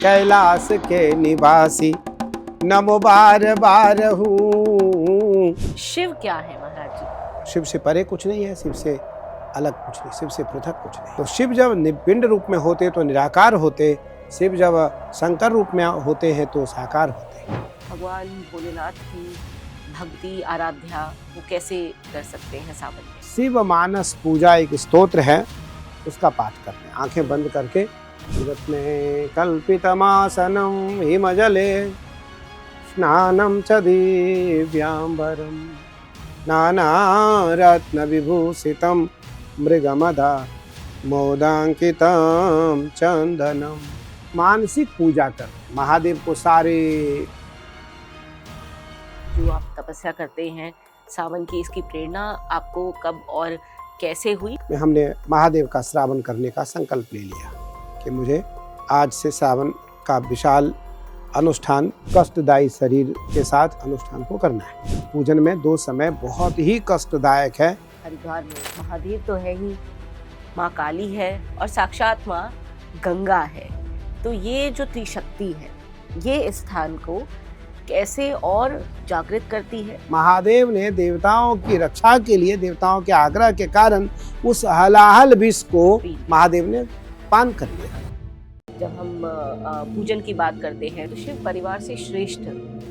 कैलाश के निवासी, नमो बार बार हूँ। शिव क्या है महाराज जी? शिव से परे कुछ नहीं है, शिव से अलग कुछ नहीं, शिव से पृथक कुछ नहीं। तो शिव जब निपिंड रूप में होते तो निराकार होते, शिव जब शंकर रूप में होते हैं तो साकार होते हैं। भगवान भोलेनाथ की भक्ति आराध्या वो कैसे कर सकते हैं सावन में? शिव मानस पूजा एक स्तोत्र है, उसका पाठ करते हैं आंखें बंद करके। जगत में कल्पितमासनम हिमजले स्नानं च दिव्यांबरम नानारत्न विभूषितं मृगमदा मोदांकितं चंदनम। मानसिक पूजा कर महादेव को सारे जो आप तपस्या करते हैं सावन की, इसकी प्रेरणा आपको कब और कैसे हुई? हमने महादेव का श्रावण करने का संकल्प ले लिया कि मुझे आज से सावन का विशाल अनुष्ठान कष्टदायी शरीर के साथ अनुष्ठान को करना है। पूजन में 2 समय बहुत ही कष्टदायक है। हरिद्वार में महादेव तो है ही, माँ काली है और साक्षात माँ गंगा है। तो ये जो त्रिशक्ति है, ये इस स्थान को कैसे और जागृत करती है? महादेव ने देवताओं की रक्षा के लिए, देवताओं के आग्रह के कारण उस हलाहल विष को महादेव ने पान कर लिया। जब हम पूजन की बात करते हैं तो शिव परिवार से श्रेष्ठ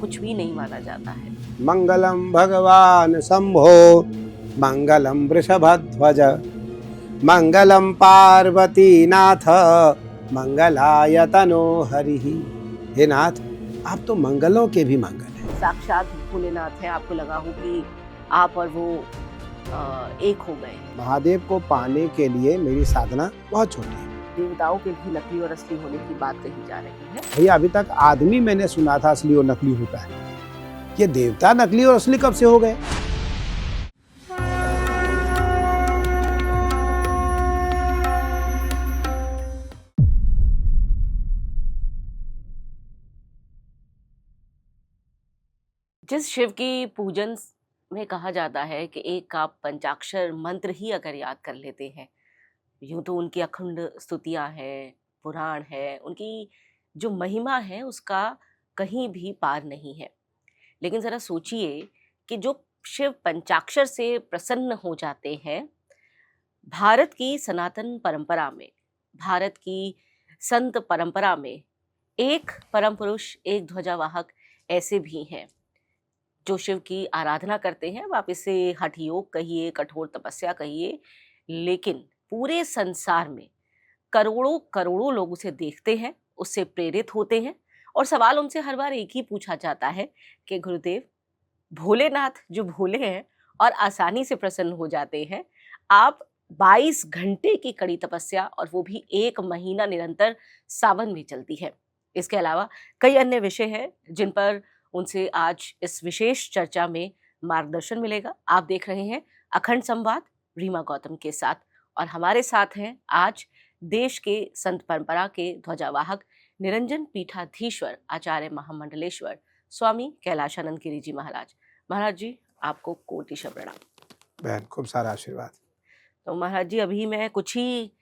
कुछ भी नहीं माना जाता है। मंगलम भगवान शंभो, मंगलम वृषभध्वज, मंगलम पार्वती नाथ, मंगलाय तनो हरि। हे नाथ, आप तो मंगलों के भी मंगल हैं। साक्षात भोलेनाथ है, आपको लगा हो कि आप और वो एक हो गए। महादेव को पाने के लिए मेरी साधना बहुत छोटी है। देवताओं के भी नकली और असली होने की बात कही जा रही है। भैया अभी तक आदमी मैंने सुना था असली और नकली होता है, ये देवता नकली और असली कब से हो गए? जिस शिव की पूजन में कहा जाता है कि एक आप पंचाक्षर मंत्र ही अगर याद कर लेते हैं, यूं तो उनकी अखंड स्तुतियां हैं, पुराण है, उनकी जो महिमा है उसका कहीं भी पार नहीं है। लेकिन ज़रा सोचिए कि जो शिव पंचाक्षर से प्रसन्न हो जाते हैं, भारत की सनातन परंपरा में, भारत की संत परंपरा में एक परम पुरुष, एक ध्वजावाहक ऐसे भी हैं जो शिव की आराधना करते हैं। आप इसे हठ योग कहिए, कठोर तपस्या कहिए, लेकिन पूरे संसार में करोड़ों करोड़ों लोग उसे देखते हैं, उससे प्रेरित होते हैं और सवाल उनसे हर बार एक ही पूछा जाता है कि गुरुदेव, भोलेनाथ जो भोले हैं और आसानी से प्रसन्न हो जाते हैं, आप 22 घंटे की कड़ी तपस्या और वो भी 1 महीना निरंतर सावन में चलती है। इसके अलावा कई अन्य विषय हैं जिन पर उनसे आज इस विशेष चर्चा में मार्गदर्शन मिलेगा। आप देख रहे हैं अखंड संवाद रीमा गौतम के साथ, और हमारे साथ हैं आज देश के संत परंपरा के ध्वजावाहक निरंजन पीठाधीश्वर आचार्य महामंडलेश्वर स्वामी कैलाशानंद गिरी जी महाराज। महाराज जी, आपको कोटि प्रणाम। बहन खूब सारा आशीर्वाद। तो महाराज जी, अभी मैं कुछ ही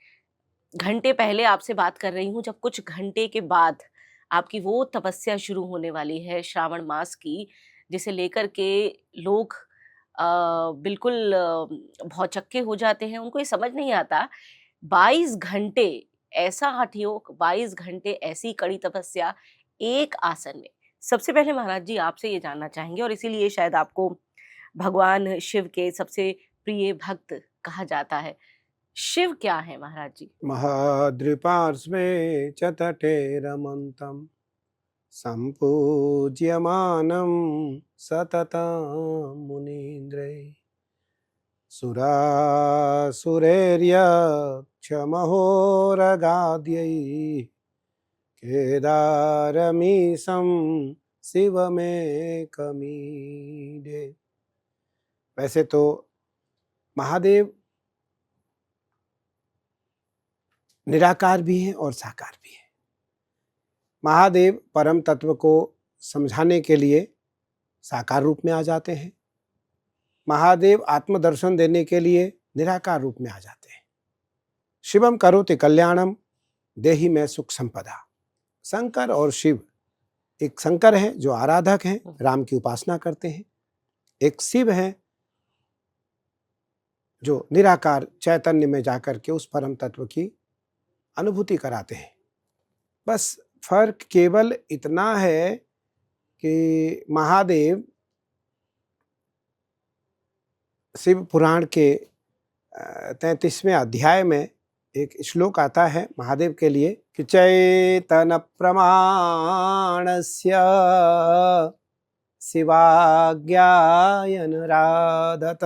घंटे पहले आपसे बात कर रही हूँ, जब कुछ घंटे के बाद आपकी वो तपस्या शुरू होने वाली है श्रावण मास की, जिसे लेकर के लोग बिल्कुल भौचक्के हो जाते हैं। उनको ये समझ नहीं आता 22 घंटे ऐसा हठ योग, 22 घंटे ऐसी कड़ी तपस्या एक आसन में। सबसे पहले महाराज जी आपसे ये जानना चाहेंगे, और इसीलिए शायद आपको भगवान शिव के सबसे प्रिय भक्त कहा जाता है। शिव क्या है महाराज जी? महद्रिपार्श्वे च तटे रमन्तं सम्पूज्यमानं सततं मुनीन्द्रैः सुरासुरैर्यक्षमहोरगाद्यैः केदारमीशं शिवमेकमीडे। वैसे तो महादेव निराकार भी हैं और साकार भी हैं। महादेव परम तत्व को समझाने के लिए साकार रूप में आ जाते हैं, महादेव आत्मदर्शन देने के लिए निराकार रूप में आ जाते हैं। शिवम करोति कल्याणम देहि में सुख संपदा। शंकर और शिव, एक शंकर है जो आराधक हैं, राम की उपासना करते हैं, एक शिव है जो निराकार चैतन्य में जाकर के उस परम तत्व की अनुभूति कराते हैं। बस फर्क केवल इतना है कि महादेव शिव पुराण के 33वें अध्याय में एक श्लोक आता है महादेव के लिए कि चैतन प्रमाणस्य शिवाज्ञायन राधत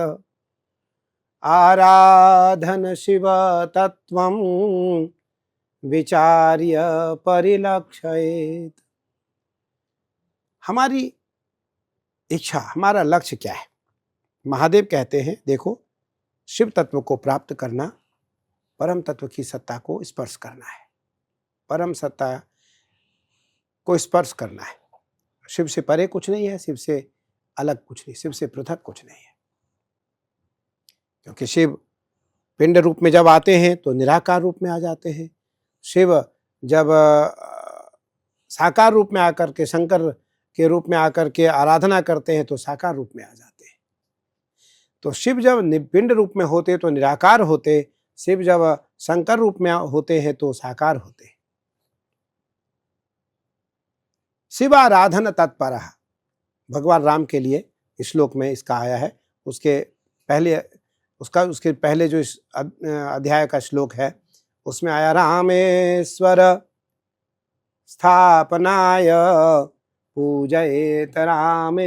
आराधन शिव तत्वं विचार्य परिलक्षयेत। हमारी इच्छा, हमारा लक्ष्य क्या है? महादेव कहते हैं देखो, शिव तत्व को प्राप्त करना, परम तत्व की सत्ता को स्पर्श करना है, परम सत्ता को स्पर्श करना है। शिव से परे कुछ नहीं है, शिव से अलग कुछ नहीं, शिव से पृथक कुछ नहीं है। क्योंकि शिव पिंड रूप में जब आते हैं तो निराकार रूप में आ जाते हैं। शिव जब साकार रूप में आकर के, शंकर के रूप में आकर के आराधना करते हैं तो साकार रूप में आ जाते हैं। तो शिव जब पिंड रूप में होते तो निराकार होते, शिव जब शंकर रूप में होते हैं तो साकार होते। शिवाराधन तत्पर, भगवान राम के लिए इस श्लोक में इसका आया है। उसके पहले जो इस अध्याय का श्लोक है उसमें आया रामेश्वर स्थापनाय पूजयेत राम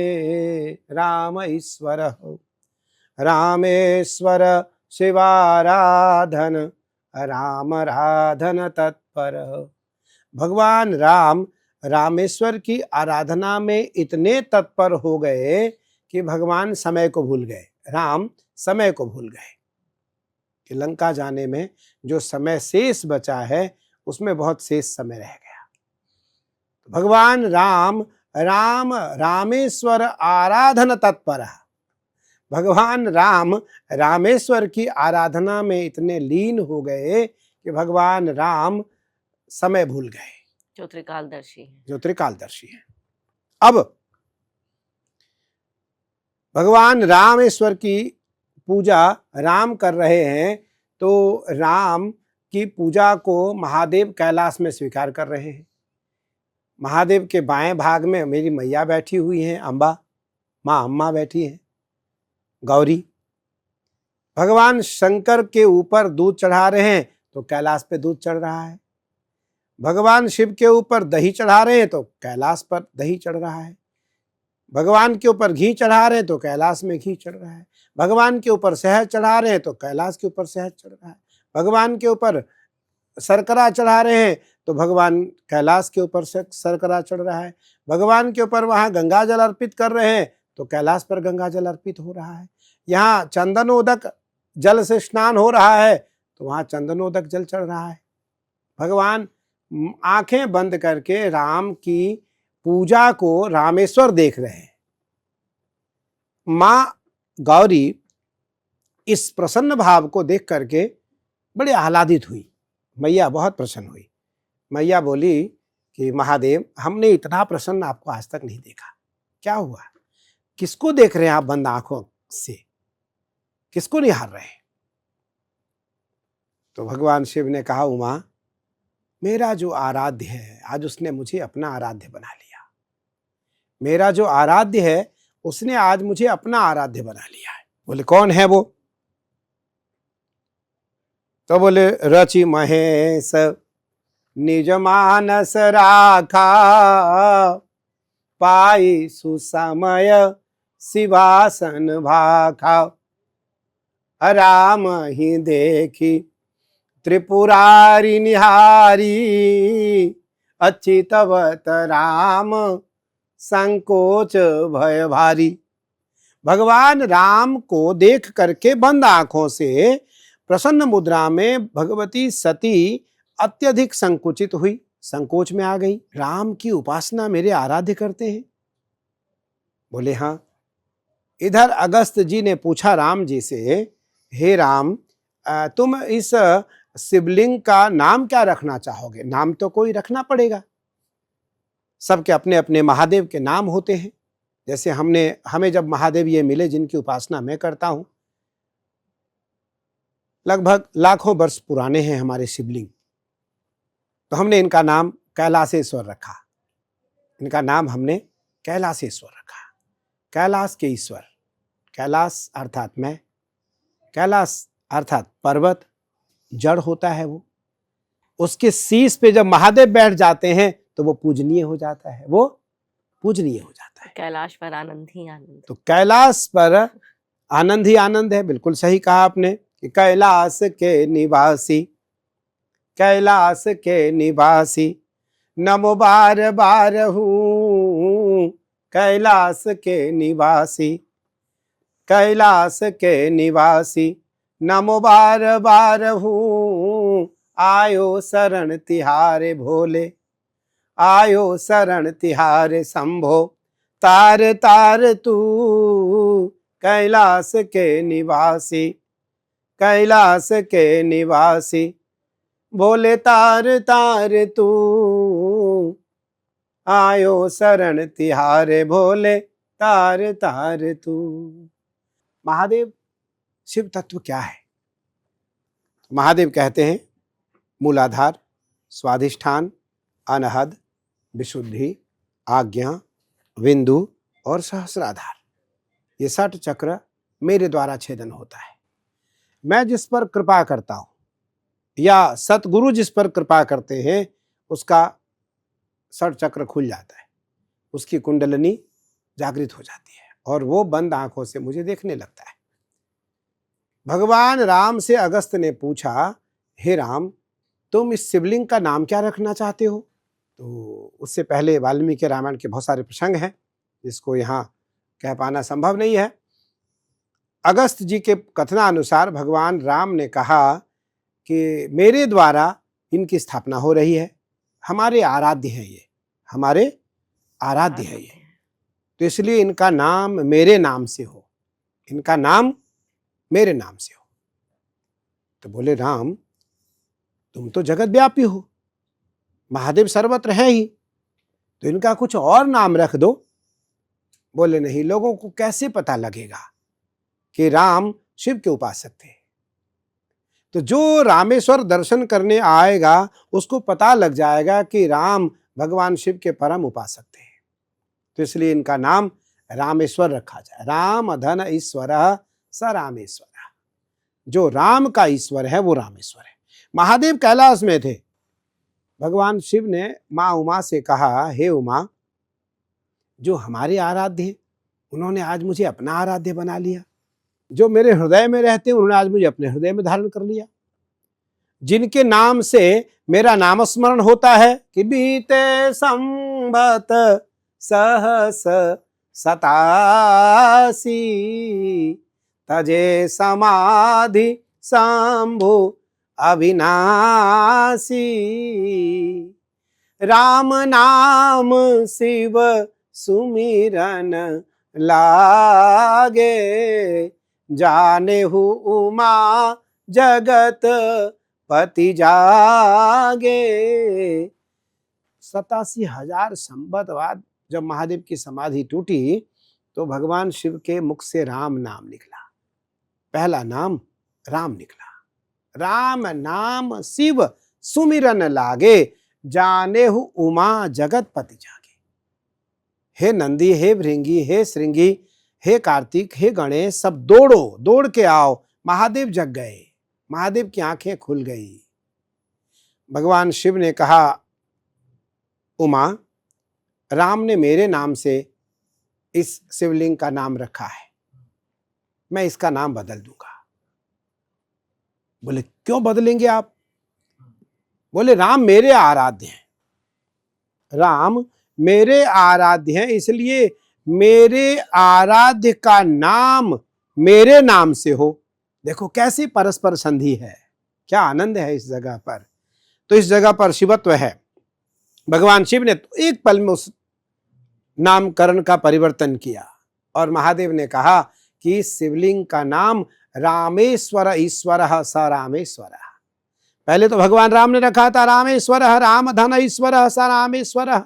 ईश्वर, रामेश्वर शिवाराधन रामराधन तत्पर। भगवान राम रामेश्वर की आराधना में इतने तत्पर हो गए कि भगवान समय को भूल गए, राम समय को भूल गए कि लंका जाने में जो समय शेष बचा है उसमें बहुत शेष समय रह गया। भगवान राम रामेश्वर आराधन तत्पर, भगवान राम रामेश्वर की आराधना में इतने लीन हो गए कि भगवान राम समय भूल गए, जो त्रिकालदर्शी है, जो त्रिकालदर्शी है। अब भगवान रामेश्वर की पूजा राम कर रहे हैं तो राम की पूजा को महादेव कैलाश में स्वीकार कर रहे हैं। महादेव के बाएं भाग में मेरी मैया बैठी हुई हैं, अम्बा, माँ अम्मा बैठी हैं, गौरी। भगवान शंकर के ऊपर दूध चढ़ा रहे हैं तो कैलाश पे दूध चढ़ रहा है। भगवान शिव के ऊपर दही चढ़ा रहे हैं तो कैलाश पर दही चढ़ रहा है। भगवान के ऊपर घी चढ़ा रहे हैं तो कैलाश में घी चढ़ रहा है। भगवान के ऊपर शहद चढ़ा रहे हैं तो कैलाश के ऊपर शहद चढ़ रहा है। भगवान के ऊपर शर्करा चढ़ा रहे हैं तो भगवान कैलाश के ऊपर शर्करा चढ़ रहा है। भगवान के ऊपर वहाँ गंगा जल अर्पित कर रहे हैं तो कैलाश पर गंगा जल अर्पित हो रहा है। यहाँ चंदनोदक जल से स्नान हो रहा है तो वहाँ चंदनोदक जल चढ़ रहा है। भगवान आंखें बंद करके राम की पूजा को रामेश्वर देख रहे हैं। माँ गौरी इस प्रसन्न भाव को देख करके बड़े आह्लादित हुई। मैया बहुत प्रसन्न हुई। मैया बोली कि महादेव, हमने इतना प्रसन्न आपको आज तक नहीं देखा, क्या हुआ? किसको देख रहे हैं आप बंद आंखों से, किसको निहार रहे हैं? तो भगवान शिव ने कहा, उमा, मेरा जो आराध्य है आज उसने मुझे अपना आराध्य बना लिया। मेरा जो आराध्य है उसने आज मुझे अपना आराध्य बना लिया है। बोले कौन है वो? तो बोले रचि महेश निज मानस राखा, पाई सुसमय शिवासन भाखा, राम ही देखी त्रिपुरारी निहारी, अच्युतवत राम संकोच भय भारी। भगवान राम को देख करके बंद आंखों से प्रसन्न मुद्रा में भगवती सती अत्यधिक संकुचित हुई, संकोच में आ गई। राम की उपासना मेरे आराध्य करते हैं? बोले हाँ। इधर अगस्त जी ने पूछा राम जी से, हे राम, तुम इस शिवलिंग का नाम क्या रखना चाहोगे? नाम तो कोई रखना पड़ेगा। सबके अपने अपने महादेव के नाम होते हैं। जैसे हमें जब महादेव ये मिले जिनकी उपासना मैं करता हूं, लगभग लाखों वर्ष पुराने हैं हमारे शिवलिंग, तो हमने इनका नाम कैलासेश्वर रखा। इनका नाम हमने कैलासेश्वर रखा, कैलाश के ईश्वर। कैलाश अर्थात मैं, कैलाश अर्थात पर्वत, जड़ होता है वो। उसके शीश पे जब महादेव बैठ जाते हैं तो वो पूजनीय हो जाता है, वो पूजनीय हो जाता है। कैलाश पर आनंद ही आनंद। तो कैलाश पर आनंद ही आनंद है। बिल्कुल सही कहा आपने कि कैलाश के निवासी, कैलाश के निवासी, नमो बार बार हूँ कैलाश के निवासी, कैलाश के निवासी, नमो बार बार हूँ, आयो शरण तिहारे भोले, आयो शरण तिहारे शंभो, तार तार तू कैलाश के निवासी, कैलाश के निवासी, बोले तार तार तू, आयो शरण तिहारे भोले, तार तार तू। महादेव शिव तत्व क्या है? महादेव कहते हैं मूलाधार, स्वाधिष्ठान, अनहद, विशुद्धि, आज्ञा, बिंदु और सहस्राधार। ये 60 चक्र मेरे द्वारा छेदन होता है। मैं जिस पर कृपा करता हूं या सतगुरु जिस पर कृपा करते हैं उसका 60 चक्र खुल जाता है, उसकी कुंडलनी जागृत हो जाती है और वो बंद आंखों से मुझे देखने लगता है। भगवान राम से अगस्त्य ने पूछा, हे राम, तुम इस शिवलिंग का नाम क्या रखना चाहते हो? तो उससे पहले वाल्मीकि रामायण के बहुत सारे प्रसंग हैं जिसको यहाँ कह पाना संभव नहीं है। अगस्त्य जी के कथनानुसार भगवान राम ने कहा कि मेरे द्वारा इनकी स्थापना हो रही है, हमारे आराध्य हैं ये, हमारे आराध्य है ये, तो इसलिए इनका नाम मेरे नाम से हो, इनका नाम मेरे नाम से हो। तो बोले राम, तुम तो जगत व्यापी हो, महादेव सर्वत्र है ही, तो इनका कुछ और नाम रख दो। बोले नहीं, लोगों को कैसे पता लगेगा कि राम शिव के उपासक थे? तो जो रामेश्वर दर्शन करने आएगा उसको पता लग जाएगा कि राम भगवान शिव के परम उपासक थे। तो इसलिए इनका नाम रामेश्वर रखा जाए। राम धन ईश्वर स रामेश्वर, जो राम का ईश्वर है वो रामेश्वर है। महादेव कैलाश में थे। भगवान शिव ने माँ उमा से कहा, हे उमा, जो हमारे आराध्य हैं उन्होंने आज मुझे अपना आराध्य बना लिया, जो मेरे हृदय में रहते हैं उन्होंने आज मुझे अपने हृदय में धारण कर लिया, जिनके नाम से मेरा नामस्मरण होता है कि बीते संवत सहस सतासी, तजे समाधि शंभु अविनाशी, राम नाम शिव सुमिरन लागे, जाने हु उमा जगत पति जागे। 87,000 संवत बाद जब महादेव की समाधि टूटी तो भगवान शिव के मुख से राम नाम निकला, पहला नाम राम निकला। राम नाम शिव सुमिरन लागे, जाने हु उमा जगत पति जागे। हे नंदी, हे भृंगी, हे श्रृंगी, हे कार्तिक, हे गणेश, सब दौड़ो, दौड़ के आओ, महादेव जग गए, महादेव की आंखें खुल गई। भगवान शिव ने कहा, उमा, राम ने मेरे नाम से इस शिवलिंग का नाम रखा है, मैं इसका नाम बदल दूंगा। बोले क्यों बदलेंगे आप? बोले राम मेरे आराध्य हैं, राम मेरे आराध्य हैं, इसलिए मेरे आराध्य का नाम मेरे नाम से हो। देखो कैसी परस्पर संधि है, क्या आनंद है इस जगह पर। तो इस जगह पर शिवत्व है। भगवान शिव ने तो एक पल में उस नामकरण का परिवर्तन किया और महादेव ने कहा कि इस शिवलिंग का नाम रामेश्वर ईश्वर स रामेश्वर। पहले तो भगवान राम ने रखा था रामेश्वर, राम धन ईश्वर स रामेश्वर।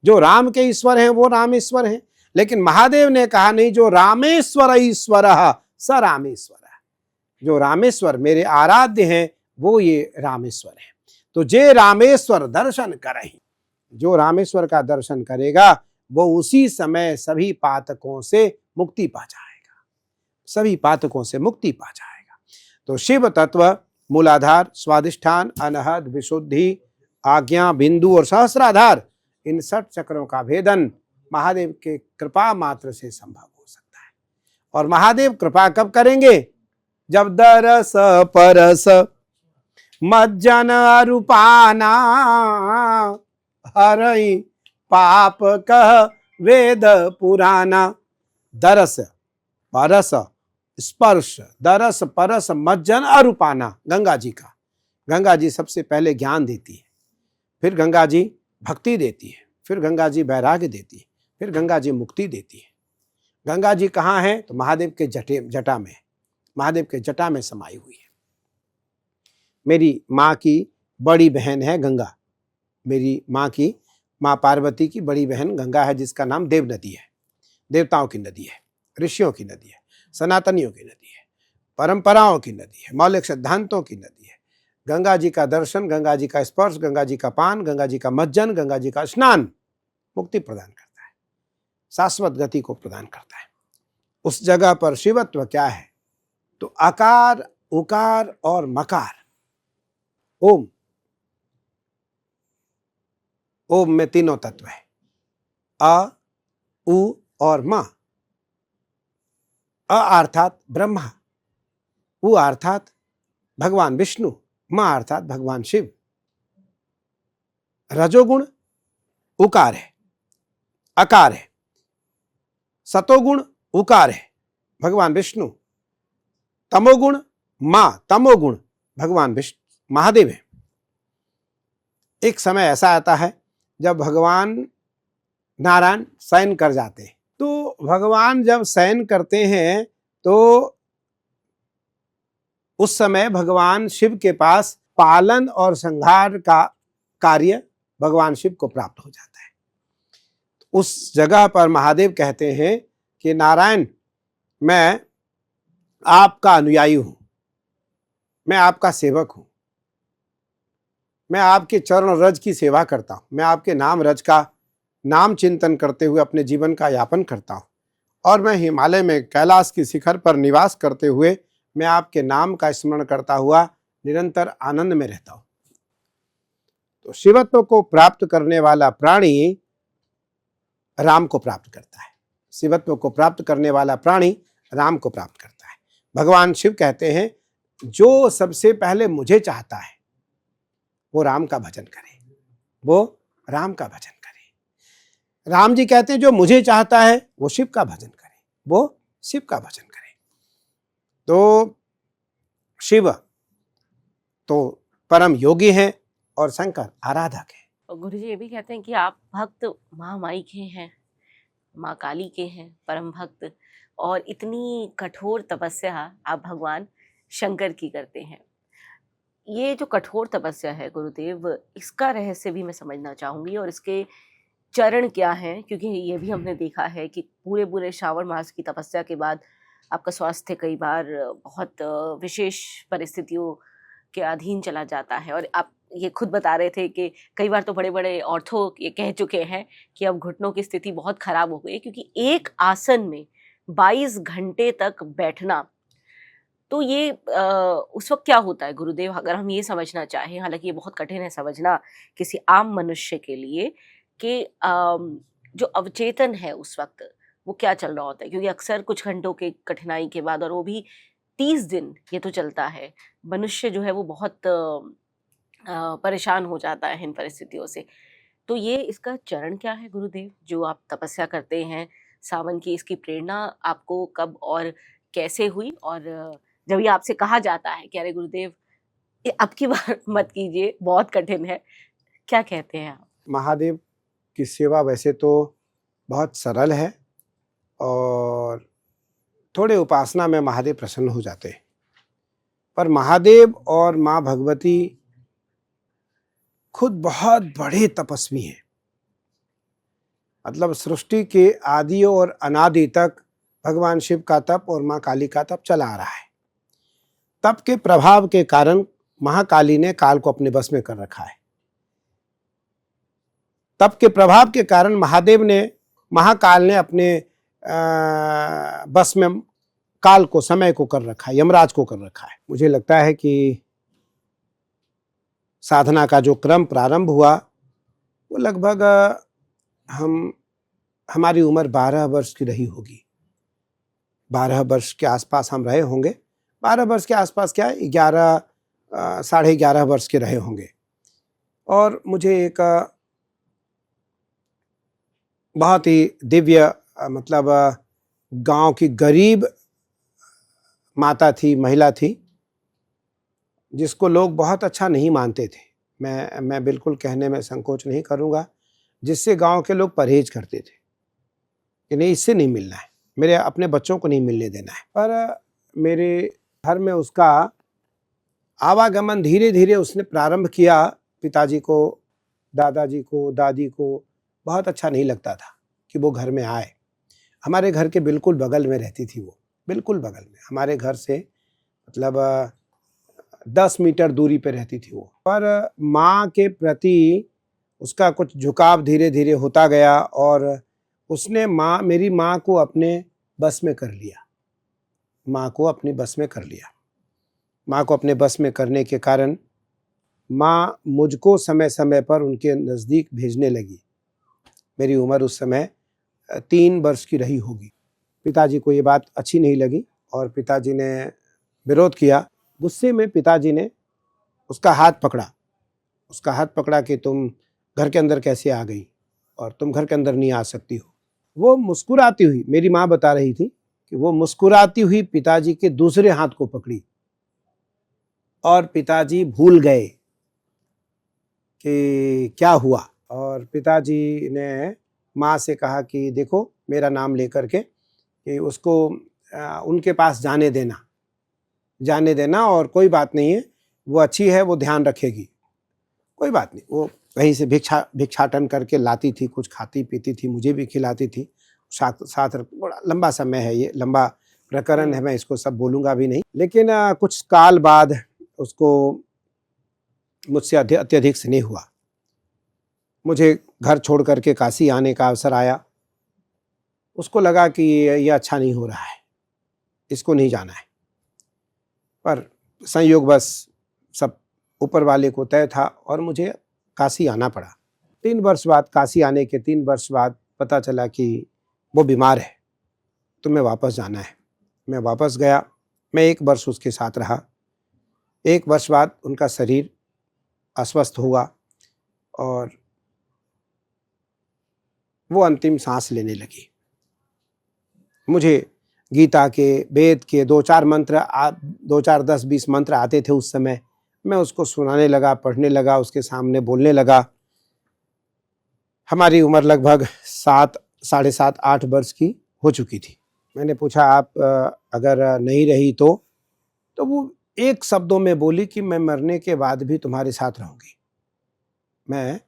जो राम के ईश्वर हैं वो रामेश्वर हैं, लेकिन महादेव ने कहा नहीं, जो रामेश्वर ईश्वर स रामेश्वर, जो रामेश्वर मेरे आराध्य हैं वो ये रामेश्वर हैं। तो जे रामेश्वर दर्शन करहि, जो रामेश्वर का दर्शन करेगा वो उसी समय सभी पातकों से मुक्ति पा जाएगा, सभी पातकों से मुक्ति पा जाएगा। तो शिव तत्व मूलाधार, स्वादिष्ठान, अनहद, विशुद्धि, आज्ञा, बिंदु और सहस्राधार, इन 60 चक्रों का भेदन महादेव के कृपा मात्र से संभव हो सकता है। और महादेव कृपा कब करेंगे? जब दरस परस मज्जन अरूपाना, हरई पाप कह वेद पुराना। दरस परस स्पर्श, दरस परस मज्जन अरूपाना, गंगा जी का। गंगा जी सबसे पहले ज्ञान देती है, फिर गंगा जी भक्ति देती है, फिर गंगा जी वैराग्य देती है, फिर गंगा जी मुक्ति देती है। गंगा जी कहाँ है? तो महादेव के जटा में, महादेव के जटा में समाई हुई है। मेरी माँ की बड़ी बहन है गंगा, मेरी माँ की, माँ पार्वती की बड़ी बहन गंगा है, जिसका नाम देव नदी है। देवताओं की नदी है, ऋषियों की नदी है, सनातनियों की नदी है, परंपराओं की नदी है, मौलिक सिद्धांतों की नदी है। गंगा जी का दर्शन, गंगा जी का स्पर्श, गंगा जी का पान, गंगा जी का मज्जन, गंगा जी का स्नान मुक्ति प्रदान करता है, शाश्वत गति को प्रदान करता है। उस जगह पर शिवत्व क्या है? तो आकार, उकार और मकार, ओम, ओम में तीनों तत्व है, अ, उ और म। अ अर्थात ब्रह्मा, उ अर्थात भगवान विष्णु, म अर्थात भगवान शिव। रजोगुण उकार है, अकार है। सतोगुण उकार है, भगवान विष्णु। तमोगुण मां, तमोगुण भगवान विष्णु महादेव है। एक समय ऐसा आता है जब भगवान नारायण शयन कर जाते हैं। तो भगवान जब शयन करते हैं तो उस समय भगवान शिव के पास पालन और संहार का कार्य भगवान शिव को प्राप्त हो जाता है। उस जगह पर महादेव कहते हैं कि नारायण, मैं आपका अनुयायी हूं, मैं आपका सेवक हूं, मैं आपके चरण रज की सेवा करता हूं, मैं आपके नाम रज का नाम चिंतन करते हुए अपने जीवन का यापन करता हूं, और मैं हिमालय में कैलाश की शिखर पर निवास करते हुए मैं आपके नाम का स्मरण करता हुआ निरंतर आनंद में रहता हूं। तो शिवत्व को प्राप्त करने वाला प्राणी राम को प्राप्त करता है, शिवत्व को प्राप्त करने वाला प्राणी राम को प्राप्त करता है। भगवान शिव कहते हैं, जो सबसे पहले मुझे चाहता है वो राम का भजन करे, वो राम का भजन करे। राम जी कहते हैं, जो मुझे चाहता है वो शिव का भजन करे, वो शिव का भजन करे। तो शिव तो परम योगी हैं और शंकर आराधक है। और गुरु जी ये भी कहते हैं कि आप भक्त महामाई के हैं, माँ काली के हैं, परम भक्त, और इतनी कठोर तपस्या आप भगवान शंकर की करते हैं। ये जो कठोर तपस्या है गुरुदेव, इसका रहस्य भी मैं समझना चाहूंगी, और इसके चरण क्या हैं, क्योंकि ये भी हमने देखा है कि पूरे पूरे श्रावण मास की तपस्या के बाद आपका स्वास्थ्य कई बार बहुत विशेष परिस्थितियों के अधीन चला जाता है। और आप ये खुद बता रहे थे कि कई बार तो बड़े बड़े ऑर्थो ये कह चुके हैं कि अब घुटनों की स्थिति बहुत खराब हो गई, क्योंकि एक आसन में 22 घंटे तक बैठना। तो ये उस वक्त क्या होता है गुरुदेव, अगर हम ये समझना चाहें, हालांकि ये बहुत कठिन है समझना किसी आम मनुष्य के लिए, कि जो अवचेतन है उस वक्त वो क्या चल रहा होता है, क्योंकि अक्सर कुछ घंटों के कठिनाई के बाद, और वो भी 30 दिन ये तो चलता है, मनुष्य जो है वो बहुत परेशान हो जाता है इन परिस्थितियों से। तो ये इसका चरण क्या है गुरुदेव, जो आप तपस्या करते हैं सावन की, इसकी प्रेरणा आपको कब और कैसे हुई? और जब ये आपसे कहा जाता है कि अरे गुरुदेव ये अब की बार मत कीजिए, बहुत कठिन है, क्या कहते हैं आप? महादेव की सेवा वैसे तो बहुत सरल है, और थोड़े उपासना में महादेव प्रसन्न हो जाते हैं, पर महादेव और माँ भगवती खुद बहुत बड़े तपस्वी हैं। मतलब सृष्टि के आदि और अनादि तक भगवान शिव का तप और माँ काली का तप चला आ रहा है। तप के प्रभाव के कारण महाकाली ने काल को अपने बस में कर रखा है। तप के प्रभाव के कारण महाकाल ने अपने बस में काल को, समय को कर रखा है, यमराज को कर रखा है। मुझे लगता है कि साधना का जो क्रम प्रारंभ हुआ वो लगभग हमारी उम्र 12 वर्ष की रही होगी। 12 वर्ष के आसपास हम रहे होंगे। 12 वर्ष के आसपास क्या, 11 साढ़े 11 वर्ष के रहे होंगे। और मुझे एक बहुत ही दिव्य मतलब गांव की गरीब माता थी, महिला थी, जिसको लोग बहुत अच्छा नहीं मानते थे। मैं बिल्कुल कहने में संकोच नहीं करूँगा, जिससे गांव के लोग परहेज करते थे कि नहीं, इससे नहीं मिलना है, मेरे अपने बच्चों को नहीं मिलने देना है। पर मेरे घर में उसका आवागमन धीरे धीरे उसने प्रारंभ किया। पिताजी को, दादाजी को, दादी को बहुत अच्छा नहीं लगता था कि वो घर में आए। हमारे घर के बिल्कुल बगल में रहती थी वो, बिल्कुल बगल में, हमारे घर से मतलब 10 मीटर दूरी पे रहती थी वो। पर माँ के प्रति उसका कुछ झुकाव धीरे धीरे होता गया और उसने मेरी माँ को अपने बस में कर लिया। माँ को अपनी बस में कर लिया। माँ को अपने बस में करने के कारण माँ मुझको समय समय पर उनके नज़दीक भेजने लगी। मेरी उम्र उस समय 3 वर्ष की रही होगी। पिताजी को ये बात अच्छी नहीं लगी और पिताजी ने विरोध किया। गुस्से में पिताजी ने उसका हाथ पकड़ा कि तुम घर के अंदर कैसे आ गई और तुम घर के अंदर नहीं आ सकती हो। वो मुस्कुराती हुई, मेरी माँ बता रही थी कि वो मुस्कुराती हुई पिताजी के दूसरे हाथ को पकड़ी और पिताजी भूल गए कि क्या हुआ। और पिताजी ने माँ से कहा कि देखो, मेरा नाम लेकर के कि उसको उनके पास जाने देना और कोई बात नहीं है, वो अच्छी है, वो ध्यान रखेगी, कोई बात नहीं। वो कहीं से भिक्षाटन करके लाती थी, कुछ खाती पीती थी, मुझे भी खिलाती थी साथ। बड़ा लंबा समय है, ये लंबा प्रकरण है, मैं इसको सब बोलूँगा भी नहीं। लेकिन कुछ काल बाद उसको मुझसे अत्यधिक स्नेह हुआ। मुझे घर छोड़ करके काशी आने का अवसर आया। उसको लगा कि ये अच्छा नहीं हो रहा है, इसको नहीं जाना है। पर संयोगवश सब ऊपर वाले को तय था और मुझे काशी आना पड़ा। 3 वर्ष बाद, काशी आने के 3 वर्ष बाद पता चला कि वो बीमार है, तुम्हें वापस जाना है। मैं वापस गया। मैं 1 वर्ष उसके साथ रहा। 1 वर्ष बाद उनका शरीर अस्वस्थ हुआ और वो अंतिम सांस लेने लगी। मुझे गीता के, वेद के 2-4 मंत्र, 2-4, 10-20 मंत्र आते थे उस समय। मैं उसको सुनाने लगा, पढ़ने लगा, उसके सामने बोलने लगा। हमारी उम्र लगभग 7, साढ़े 7, 8 वर्ष की हो चुकी थी। मैंने पूछा, आप अगर नहीं रही तो वो एक शब्दों में बोली कि मैं मरने के बाद भी तुम्हारे साथ रहूंगी, मैं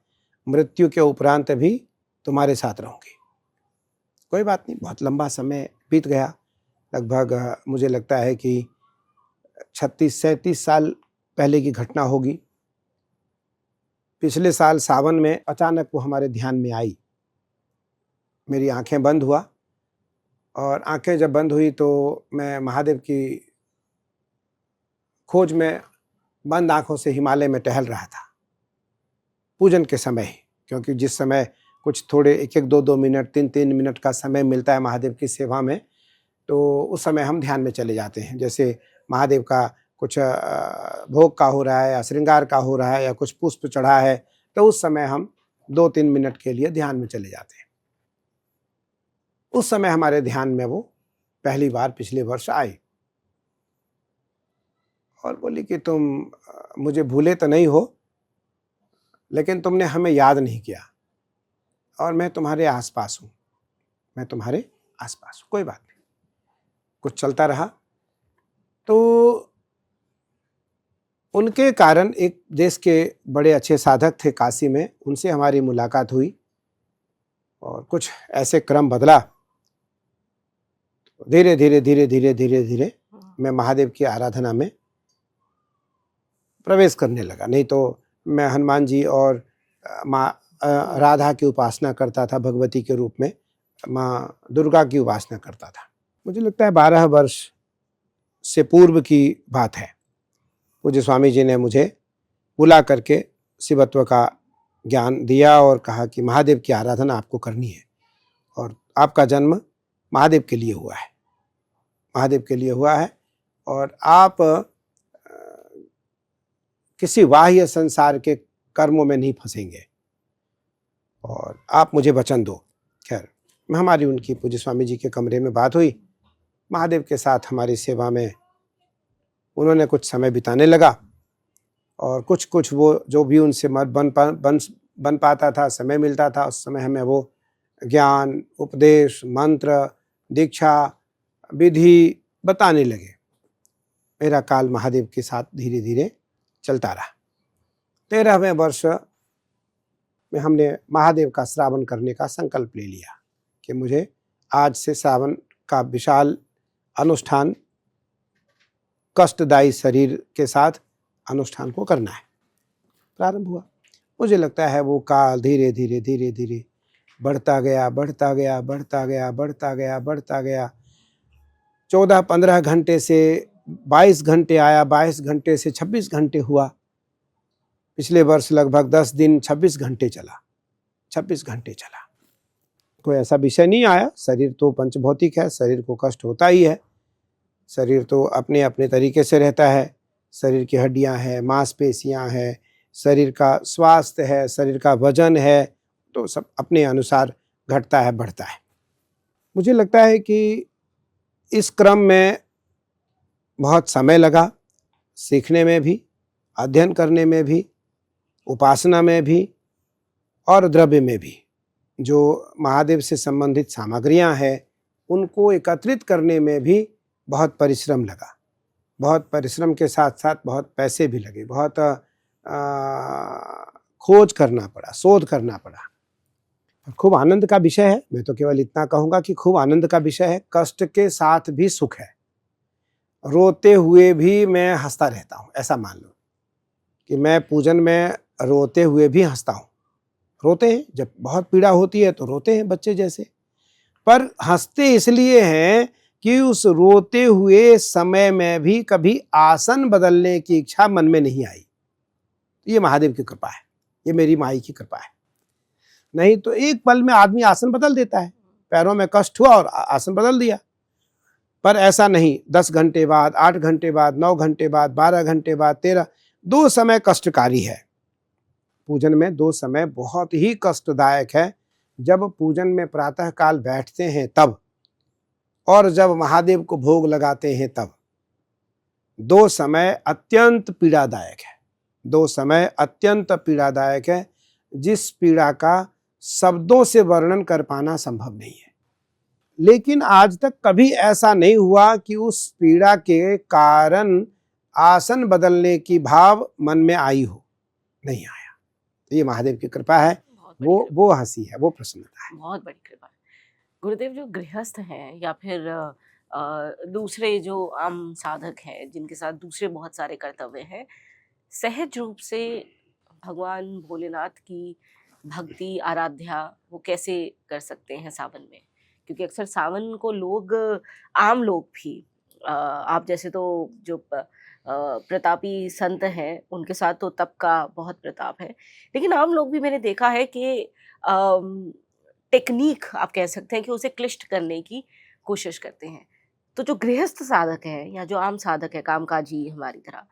मृत्यु के उपरांत भी तुम्हारे साथ रहूंगी। कोई बात नहीं, बहुत लंबा समय बीत गया। लगभग मुझे लगता है कि 36-37 साल पहले की घटना होगी। पिछले साल सावन में अचानक वो हमारे ध्यान में आई। मेरी आंखें बंद हुआ और आंखें जब बंद हुई तो मैं महादेव की खोज में बंद आंखों से हिमालय में टहल रहा था, पूजन के समय ही। क्योंकि जिस समय कुछ थोड़े 1-1, 2-2 मिनट, 3-3 मिनट का समय मिलता है महादेव की सेवा में, तो उस समय हम ध्यान में चले जाते हैं। जैसे महादेव का कुछ भोग का हो रहा है या श्रृंगार का हो रहा है या कुछ पुष्प चढ़ा है, तो उस समय हम 2-3 मिनट के लिए ध्यान में चले जाते हैं। उस समय हमारे ध्यान में वो पहली बार पिछले वर्ष आई और बोली कि तुम मुझे भूले तो नहीं हो, लेकिन तुमने हमें याद नहीं किया और मैं तुम्हारे आसपास हूँ, मैं तुम्हारे आसपास हूँ, कोई बात नहीं। कुछ चलता रहा। तो उनके कारण एक देश के बड़े अच्छे साधक थे काशी में, उनसे हमारी मुलाकात हुई और कुछ ऐसे क्रम बदला। धीरे धीरे धीरे धीरे धीरे धीरे मैं महादेव की आराधना में प्रवेश करने लगा। नहीं तो मैं हनुमान जी और राधा की उपासना करता था, भगवती के रूप में माँ दुर्गा की उपासना करता था। मुझे लगता है 12 वर्ष से पूर्व की बात है। पूज्य स्वामी जी ने मुझे बुला करके शिवत्व का ज्ञान दिया और कहा कि महादेव की आराधना आपको करनी है और आपका जन्म महादेव के लिए हुआ है, महादेव के लिए हुआ है और आप किसी बाह्य संसार के कर्मों में नहीं फंसेंगे और आप मुझे वचन दो। खैर, हमारी उनकी पूज्य स्वामी जी के कमरे में बात हुई। महादेव के साथ हमारी सेवा में उन्होंने कुछ समय बिताने लगा और कुछ कुछ वो जो भी उनसे बन पाता था, समय मिलता था, उस समय हमें वो ज्ञान, उपदेश, मंत्र, दीक्षा, विधि बताने लगे। मेरा काल महादेव के साथ धीरे धीरे चलता रहा। 13वें वर्ष में हमने महादेव का श्रावण करने का संकल्प ले लिया कि मुझे आज से श्रावण का विशाल अनुष्ठान कष्टदायी शरीर के साथ अनुष्ठान को करना है। प्रारंभ हुआ। मुझे लगता है वो काल धीरे धीरे धीरे धीरे बढ़ता गया, बढ़ता गया, बढ़ता गया, बढ़ता गया, बढ़ता गया। 14-15 घंटे से 22 घंटे आया, 22 घंटे से 26 घंटे हुआ। पिछले वर्ष लगभग 10 दिन 26 घंटे चला, 26 घंटे चला। कोई ऐसा विषय नहीं आया। शरीर तो पंचभौतिक है, शरीर को कष्ट होता ही है। शरीर तो अपने अपने तरीके से रहता है। शरीर की हड्डियां हैं, मांसपेशियां हैं, शरीर का स्वास्थ्य है, शरीर का वजन है, तो सब अपने अनुसार घटता है, बढ़ता है। मुझे लगता है कि इस क्रम में बहुत समय लगा, सीखने में भी, अध्ययन करने में भी, उपासना में भी और द्रव्य में भी। जो महादेव से संबंधित सामग्रियां हैं उनको एकत्रित करने में भी बहुत परिश्रम लगा। बहुत परिश्रम के साथ साथ बहुत पैसे भी लगे, बहुत खोज करना पड़ा, शोध करना पड़ा। खूब आनंद का विषय है। मैं तो केवल इतना कहूँगा कि खूब आनंद का विषय है। कष्ट के साथ भी सुख है। रोते हुए भी मैं हंसता रहता हूँ। ऐसा मान लो कि मैं पूजन में रोते हुए भी हंसता हूँ। रोते हैं, जब बहुत पीड़ा होती है तो रोते हैं बच्चे जैसे, पर हंसते इसलिए हैं कि उस रोते हुए समय में भी कभी आसन बदलने की इच्छा मन में नहीं आई। ये महादेव की कृपा है, ये मेरी माई की कृपा है। नहीं तो एक पल में आदमी आसन बदल देता है। पैरों में कष्ट हुआ और आसन बदल दिया। पर ऐसा नहीं। 10 घंटे बाद, 8 घंटे बाद, 9 घंटे बाद, 12 घंटे बाद, 13, 2 समय कष्टकारी है। पूजन में 2 समय बहुत ही कष्टदायक है। जब पूजन में प्रातः काल बैठते हैं तब, और जब महादेव को भोग लगाते हैं तब। 2 समय अत्यंत पीड़ादायक है। 2 समय अत्यंत पीड़ादायक है, जिस पीड़ा का शब्दों से वर्णन कर पाना संभव नहीं है। लेकिन आज तक कभी ऐसा नहीं हुआ कि उस पीड़ा के कारण आसन बदलने की भाव मन में आई हो। नहीं आया। तो ये महादेव की कृपा है। वो हंसी है, वो प्रसन्नता है। बहुत बड़ी कृपा है। गुरुदेव, जो गृहस्थ हैं या फिर दूसरे जो आम साधक हैं जिनके साथ दूसरे बहुत सारे कर्तव्य हैं, सहज रूप से भगवान भोलेनाथ की भक्ति आराध्या वो कैसे कर सकते हैं सावन में? क्योंकि अक्सर सावन को लोग, आम लोग भी, आप जैसे तो जो प्रतापी संत हैं उनके साथ तो तप का बहुत प्रताप है, लेकिन आम लोग भी मैंने देखा है कि टेक्निक आप कह सकते हैं कि उसे क्लिष्ट करने की कोशिश करते हैं। तो जो गृहस्थ साधक है या जो आम साधक है, कामकाजी हमारी तरह,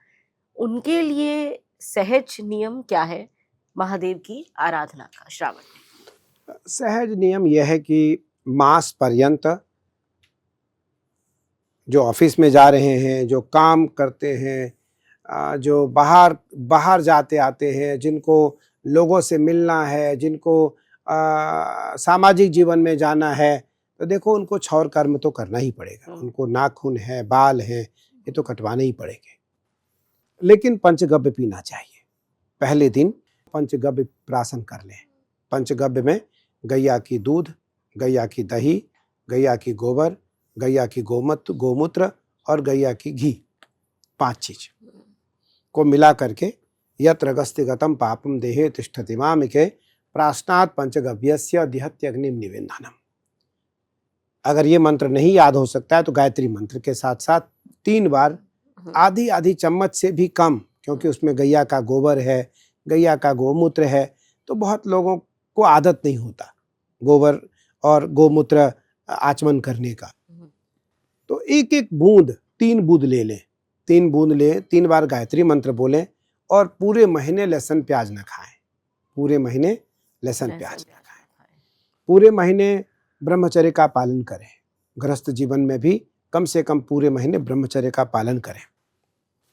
उनके लिए सहज नियम क्या है महादेव की आराधना का श्रावण में? सहज नियम यह है कि मास पर्यंत जो ऑफिस में जा रहे हैं, जो काम करते हैं, जो बाहर जाते आते हैं, जिनको लोगों से मिलना है, जिनको सामाजिक जीवन में जाना है, तो देखो उनको क्षौर कर्म तो करना ही पड़ेगा। उनको नाखून है, बाल हैं, ये तो कटवाने ही पड़ेंगे। लेकिन पंचगव्य पीना चाहिए। पहले दिन पंचगव्य प्राशन कर लें। पंचगव्य में गैया की दूध, गैया की दही, गैया की गोबर, गैया की गोमूत्र और गैया की घी, 5 चीज को मिला करके यत्र गस्तिगतम पापम देहे तिष्ठति मामिके प्राश्नात् पंचगव्यस्य दिहत्यग्निम निवेदनम। अगर ये मंत्र नहीं याद हो सकता है तो गायत्री मंत्र के साथ साथ 3 बार आधी आधी चम्मच से भी कम, क्योंकि उसमें गैया का गोबर है, गैया का गोमूत्र है, तो बहुत लोगों को आदत नहीं होता गोबर और गोमूत्र आचमन करने का। तो एक एक बूंद, 3 बूंद ले लें, 3 बूंद लें, 3 बार गायत्री मंत्र बोलें और पूरे महीने लहसुन प्याज न खाएं, पूरे महीने लहसुन प्याज न खाएं, पूरे महीने ब्रह्मचर्य का पालन करें। गृहस्थ जीवन में भी कम से कम पूरे महीने ब्रह्मचर्य का पालन करें।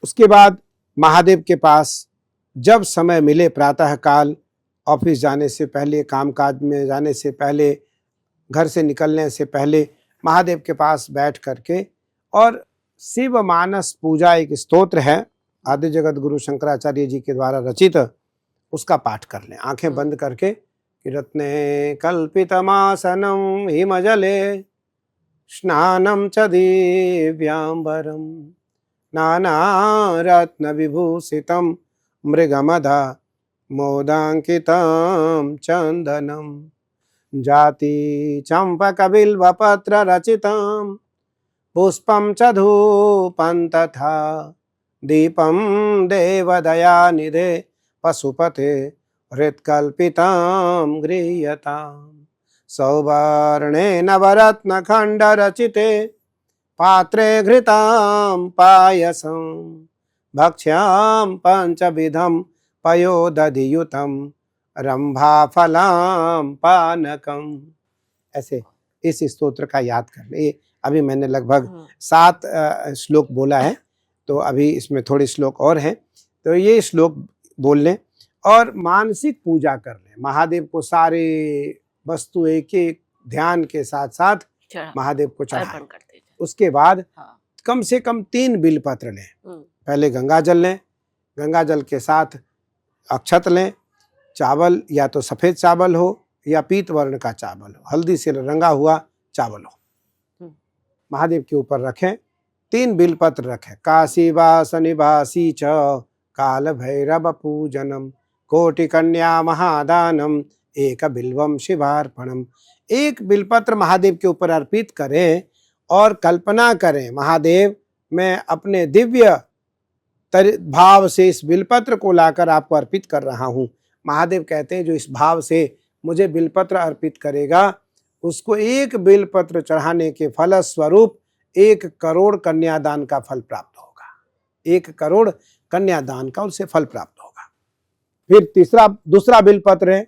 उसके बाद महादेव के पास जब समय मिले, प्रातः काल, ऑफिस जाने से पहले, कामकाज में जाने से पहले, घर से निकलने से पहले महादेव के पास बैठ करके और शिव मानस पूजा एक स्तोत्र है आदि जगत गुरु शंकराचार्य जी के द्वारा रचित, उसका पाठ कर लें आंखें बंद करके। रत्ने कल्पितमासनं हिमजले स्नानं च दिव्यांबरं नानारत्नविभूषितं मृगमधा मोदाङ्कितं चन्दनं जाति चम्पकबिल्वपत्ररचितं पुष्पं च धूपं तथा दीपं देवदयानिधे पशुपते हृत्कल्पितं गृह्यताम् सौवर्णे नवरत्नखण्डरचिते पात्रे घृतां पायसं भक्ष्यां पञ्चविधं पयोदधियुतं रंभाफलां पानकम। ऐसे इस स्तोत्र का याद कर ले। अभी मैंने लगभग 7 श्लोक बोला है, तो अभी इसमें थोड़े श्लोक और हैं, तो ये श्लोक बोल लें और मानसिक पूजा कर लें। महादेव को सारे वस्तु एक एक ध्यान के साथ साथ महादेव को चढ़ाएं। उसके बाद कम से कम 3 बिलपत्र लें। पहले गंगा जल लें, गंगा जल के साथ अक्षत लें, चावल या तो सफेद चावल हो या पीत वर्ण का चावल हो, हल्दी से रंगा हुआ चावल हो, महादेव के ऊपर रखें। 3 बिलपत्र रखें। काशी वास निवासी च काल भैरव पूजनम कोटि कन्या महादानम एक बिल्वम शिवार्पणम। एक बिलपत्र महादेव के ऊपर अर्पित करें और कल्पना करें, महादेव मैं अपने दिव्य भाव से इस बिलपत्र को लाकर आपको अर्पित कर रहा हूँ। महादेव कहते हैं जो इस भाव से मुझे बिलपत्र अर्पित करेगा उसको एक बिलपत्र चढ़ाने के फल स्वरूप 1 करोड़ कन्यादान का फल प्राप्त होगा। 1 करोड़ कन्यादान का उससे फल प्राप्त होगा। फिर दूसरा बिलपत्र है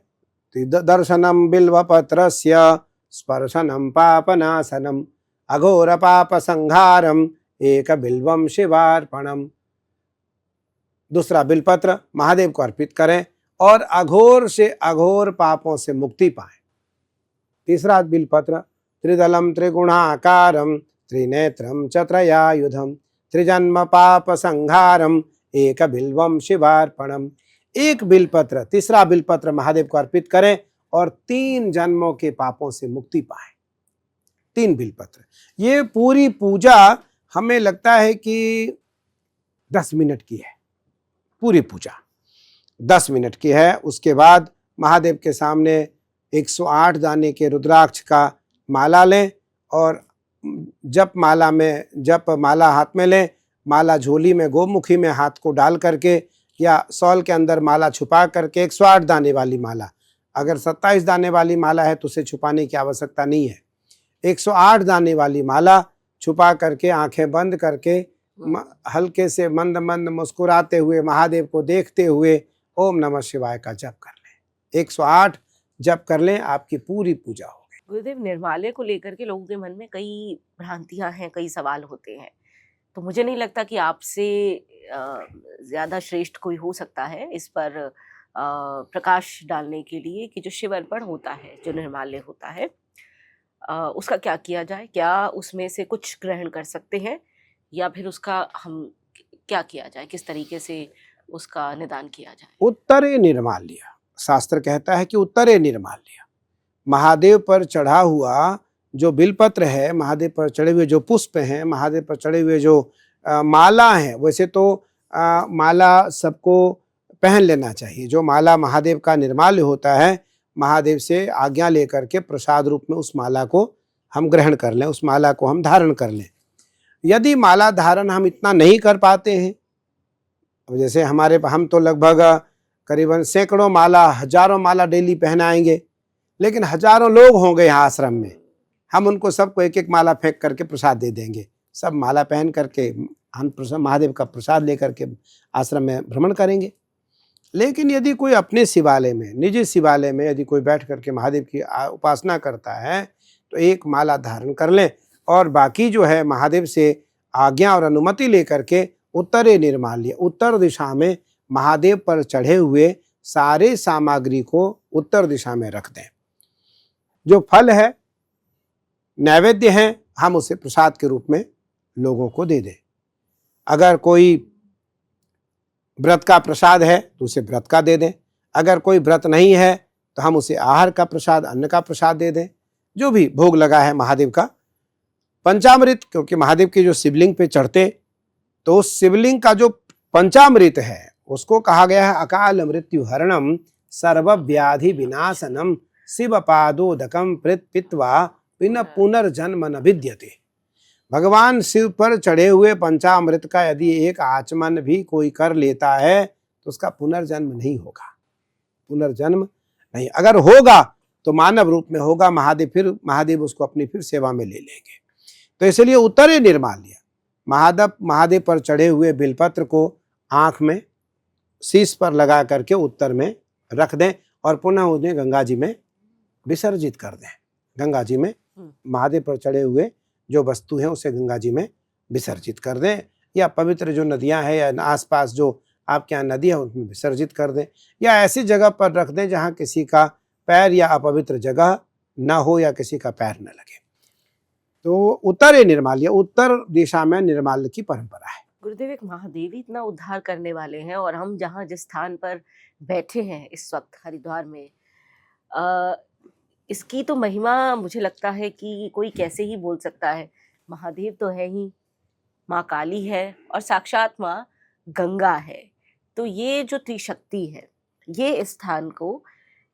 दर्शनम बिल्वपत्रस्य स्पर्शनम पापनाशनम अघोर पाप संहारम एक बिल्वम शिवार्पणम। दूसरा बिलपत्र महादेव को अर्पित करें और अघोर से अघोर पापों से मुक्ति पाएं। तीसरा बिलपत्र त्रिदलम त्रिगुणाकारम त्रिनेत्रम च त्रयायुधम त्रिजन्म पाप संहारम एक बिल्वम शिवार्पणम। 1 बिलपत्र, तीसरा बिलपत्र महादेव को अर्पित करें और 3 जन्मों के पापों से मुक्ति पाएं। 3 बिलपत्र। ये पूरी पूजा हमें लगता है कि 10 मिनट की है, पूरी पूजा 10 मिनट की है। उसके बाद महादेव के सामने 108 दाने के रुद्राक्ष का माला लें और जप माला हाथ में लें, माला झोली में गोमुखी में हाथ को डाल करके या शॉल के अंदर माला छुपा करके 108 दाने वाली माला, अगर 27 दाने वाली माला है तो उसे छुपाने की आवश्यकता नहीं है। 108 दाने वाली माला छुपा करके आंखें बंद करके हल्के से मंद मंद मुस्कुराते हुए महादेव को देखते हुए ओम नमः शिवाय का जप कर लें। 108 जप कर लें, आपकी पूरी पूजा हो गई। गुरुदेव, निर्माल्य को लेकर के लोगों के मन में कई भ्रांतियां हैं, कई सवाल होते हैं, तो मुझे नहीं लगता कि आपसे ज्यादा श्रेष्ठ कोई हो सकता है इस पर प्रकाश डालने के लिए कि जो शिव अर्पण होता है, जो निर्माल्य होता है, उसका क्या किया जाए? क्या उसमें से कुछ ग्रहण कर सकते हैं या फिर उसका हम क्या किया जाए, किस तरीके से उसका निदान किया जाए? उत्तरे निर्माल्य, शास्त्र कहता है कि उत्तरे निर्माल्य, महादेव पर चढ़ा हुआ जो बिलपत्र है, महादेव पर चढ़े हुए जो पुष्प हैं, महादेव पर चढ़े हुए जो माला हैं, वैसे तो माला सबको पहन लेना चाहिए। जो माला महादेव का निर्माल्य होता है, महादेव से आज्ञा लेकर के प्रसाद रूप में उस माला को हम ग्रहण कर लें, उस माला को हम धारण कर लें। यदि माला धारण हम इतना नहीं कर पाते हैं, जैसे हम तो लगभग करीबन सैकड़ों माला, हजारों माला डेली पहनाएंगे, लेकिन हजारों लोग होंगे यहाँ आश्रम में, हम उनको सबको एक एक माला फेंक करके प्रसाद दे देंगे। सब माला पहन करके हम महादेव का प्रसाद लेकर के आश्रम में भ्रमण करेंगे। लेकिन यदि कोई अपने शिवालय में, निजी शिवालय में यदि कोई बैठ करके महादेव की उपासना करता है, तो एक माला धारण कर लें और बाकी जो है महादेव से आज्ञा और अनुमति लेकर के उत्तरे निर्माल्य, उत्तर दिशा में महादेव पर चढ़े हुए सारे सामग्री को उत्तर दिशा में रख दें। जो फल है, नैवेद्य है, हम उसे प्रसाद के रूप में लोगों को दे दें। अगर कोई व्रत का प्रसाद है तो उसे व्रत का दे दें। अगर कोई व्रत नहीं है तो हम उसे आहार का प्रसाद, अन्न का प्रसाद दे दें। जो भी भोग लगा है महादेव का, पंचामृत, क्योंकि महादेव के जो शिवलिंग पे चढ़ते, तो उस शिवलिंग का जो पंचामृत है उसको कहा गया है अकाल मृत्यु हरणम सर्व व्याधि विनाशनम शिव पादोदकम प्रेत पित्वा पिन पुनर्जन्म न विद्यते। भगवान शिव पर चढ़े हुए पंचामृत का यदि एक आचमन भी कोई कर लेता है तो उसका पुनर्जन्म नहीं होगा, पुनर्जन्म नहीं। अगर होगा तो मानव रूप में होगा, महादेव उसको अपनी फिर सेवा में ले लेंगे। तो इसलिए उत्तरे निर्माल्य, महादेव पर चढ़े हुए बिलपत्र को आंख में, शीश पर लगा करके उत्तर में रख दें और पुनः उन्हें गंगा जी में विसर्जित कर दें। गंगा जी में महादेव पर चढ़े हुए जो वस्तु है उसे गंगा जी में विसर्जित कर दें, या पवित्र जो नदियां हैं या आसपास जो आपके यहाँ नदी है उनमें विसर्जित कर दें, या ऐसी जगह पर रख दें जहाँ किसी का पैर या अपवित्र जगह न हो या किसी का पैर न लगे। तो उत्तरे निर्माल्य, उत्तर दिशा में निर्माल्य की परंपरा है। गुरुदेव, एक महादेव ही इतना उद्धार करने वाले हैं और हम जहाँ जिस स्थान पर बैठे हैं इस वक्त हरिद्वार में, इसकी तो महिमा मुझे लगता है कि कोई कैसे ही बोल सकता है। महादेव तो है ही, माँ काली है और साक्षात माँ गंगा है। तो ये जो त्रिशक्ति है, ये इस स्थान को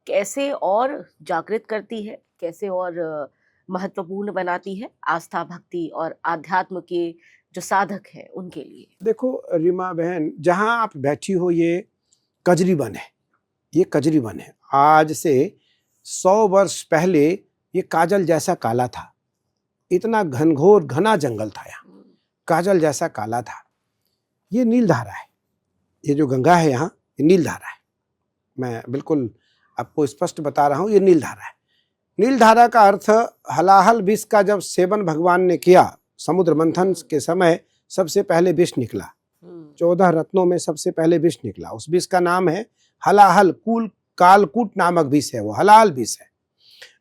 कैसे और जागृत करती है, कैसे और महत्वपूर्ण बनाती है आस्था, भक्ति और आध्यात्म के जो साधक हैं उनके लिए। देखो रीमा बहन, जहाँ आप बैठी हो ये कजरी वन है, ये कजरी वन है। आज से 100 वर्ष पहले ये काजल जैसा काला था, इतना घनघोर घना जंगल था, यहाँ काजल जैसा काला था। ये नीलधारा है, ये जो गंगा है यहाँ, ये नीलधारा है। मैं बिल्कुल आपको स्पष्ट बता रहा हूँ, ये नीलधारा है। नीलधारा का अर्थ, हलाहल विष का जब सेवन भगवान ने किया समुद्र मंथन के समय, सबसे पहले विष निकला। 14 रत्नों में सबसे पहले विष निकला। उस विष का नाम है हलाहल, कालकूट नामक विष है, वो हलाहल विष है,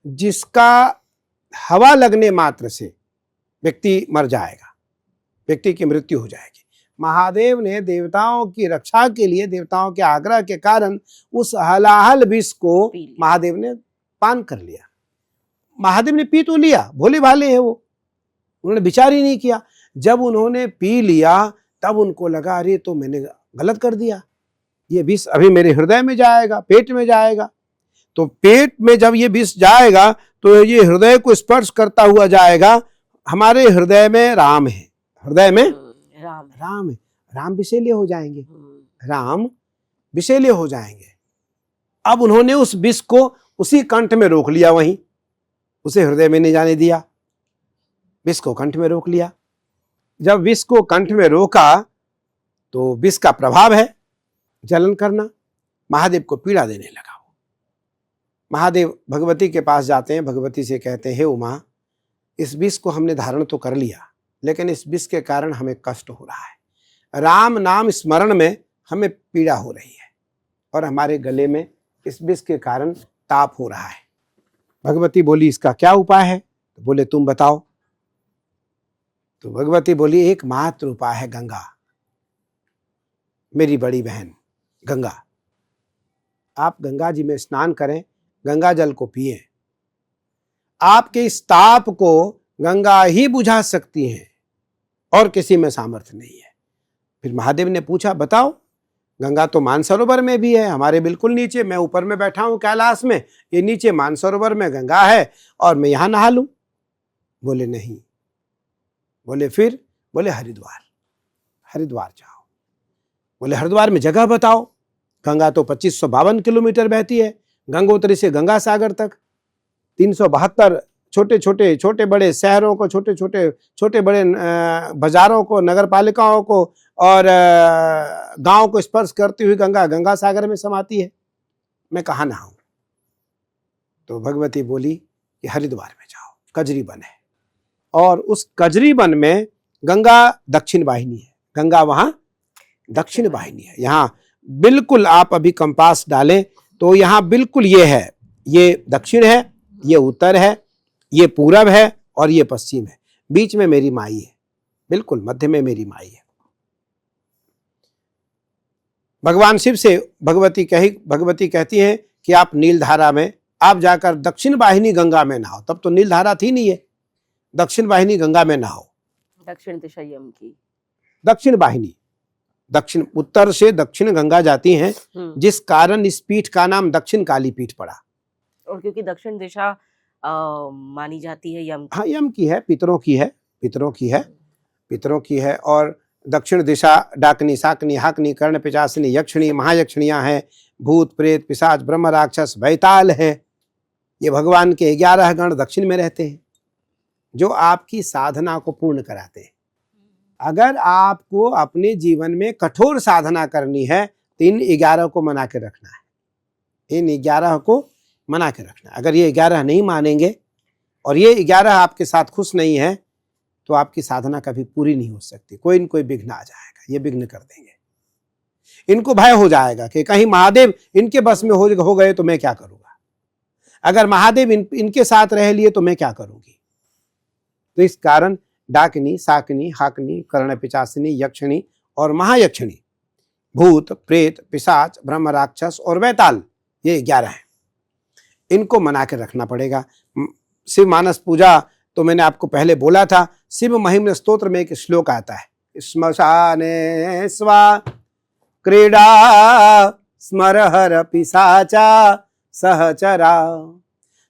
जिसका हवा लगने मात्र से व्यक्ति मर जाएगा, व्यक्ति की मृत्यु हो जाएगी। महादेव ने देवताओं की रक्षा के लिए, देवताओं के आग्रह के कारण उस हलाहल विष को महादेव ने पान कर लिया। महादेव ने पी तो लिया, भोले भाले है वो, उन्होंने विचार ही नहीं किया। जब उन्होंने पी लिया तब उनको लगा, अरे तो मैंने गलत कर दिया, ये विष अभी मेरे हृदय में जाएगा, पेट में जाएगा। तो पेट में जब ये विष जाएगा तो ये हृदय को स्पर्श करता हुआ जाएगा। हमारे हृदय में राम है, हृदय में राम है, राम विषैले हो जाएंगे, राम विषैले हो जाएंगे। अब उन्होंने उस विष को उसी कंठ में रोक लिया, वहीं उसे हृदय में नहीं जाने दिया, विष को कंठ में रोक लिया। जब विष को कंठ में रोका तो विष का प्रभाव है जलन करना, महादेव को पीड़ा देने लगा। महादेव भगवती के पास जाते हैं, भगवती से कहते हैं, हे उमा, इस विष को हमने धारण तो कर लिया, लेकिन इस विष के कारण हमें कष्ट हो रहा है, राम नाम स्मरण में हमें पीड़ा हो रही है और हमारे गले में इस विष के कारण ताप हो रहा है। भगवती बोली, इसका क्या उपाय है? तो बोले, तुम बताओ। तो भगवती बोली, एक मात्र उपाय है, गंगा, मेरी बड़ी बहन गंगा। आप गंगा जी में स्नान करें, गंगा जल को पिए, आपके इस ताप को गंगा ही बुझा सकती है और किसी में सामर्थ्य नहीं है। फिर महादेव ने पूछा, बताओ, गंगा तो मानसरोवर में भी है, हमारे बिल्कुल नीचे, मैं ऊपर में बैठा हूं कैलाश में, ये नीचे मानसरोवर में गंगा है और मैं यहां नहा लूं। बोले नहीं। बोले फिर? बोले हरिद्वार, हरिद्वार जाओ। बोले हरिद्वार में जगह बताओ। गंगा तो 2552 किलोमीटर बहती है, गंगोत्री से गंगा सागर तक, 372 छोटे बड़े शहरों को, छोटे बड़े बाजारों को, नगर पालिकाओं को और गांव को स्पर्श करती हुई गंगा गंगा सागर में समाती है, मैं कहाँ नहाऊं? तो भगवती बोली कि हरिद्वार में जाओ, कजरी वन है, और उस कजरी वन में गंगा दक्षिण वाहिनी है, गंगा वहां दक्षिण वाहिनी है। यहाँ बिल्कुल आप अभी कंपास डालें तो यहाँ बिल्कुल ये है, ये दक्षिण है, ये उत्तर है, ये पूरब है और ये पश्चिम है, बीच में मेरी माई है, बिल्कुल मध्य में मेरी माई है। भगवान शिव से भगवती कहती है कि आप नीलधारा में, आप जाकर दक्षिण वाहिनी गंगा में नहाओ। तब तो नीलधारा थी नहीं है, दक्षिण वाहिनी गंगा में नहाओ। दक्षिण दिशा यम की, दक्षिण वाहिनी, दक्षिण, उत्तर से दक्षिण गंगा जाती हैं, जिस कारण इस पीठ का नाम दक्षिण काली पीठ पड़ा। और क्योंकि दक्षिण दिशा मानी जाती है यम की। हाँ, यम की है, पितरों की है, पितरों की है। और दक्षिण दिशा डाकनी, साकनी, हाकनी, कर्ण, पिचासिनी, यक्षिणी, महायक्षिणियां हैं, भूत, प्रेत, पिशाच, ब्रह्म, राक्षस, बैताल है। ये भगवान के 11 गण दक्षिण में रहते हैं, जो आपकी साधना को पूर्ण कराते हैं। अगर आपको अपने जीवन में कठोर साधना करनी है तो इन 11 को मना के रखना है, इन 11 को मना के रखना। अगर ये 11 नहीं मानेंगे और ये 11 आपके साथ खुश नहीं है तो आपकी साधना कभी पूरी नहीं हो सकती। कोई न कोई विघ्न आ जाएगा, ये विघ्न कर देंगे। इनको भय हो जाएगा कि कहीं महादेव इनके बस में हो गए तो मैं क्या करूंगा, अगर महादेव इनके साथ रह लिए तो मैं क्या करूंगी। तो इस कारण डाकनी, साकनी, हाकनी, कर्ण, पिचासिनी, यक्षिणी और महायक्षिणी, भूत, प्रेत, पिशाच, ब्रह्म, राक्षस और बैताल, ये 11 हैं, इनको मना के रखना पड़ेगा। शिव मानस पूजा तो मैंने आपको पहले बोला था, शिव महिम्न स्तोत्र में एक श्लोक आता है, श्मशाने स्वा क्रीडा स्मरहर पिशाचा सहचरा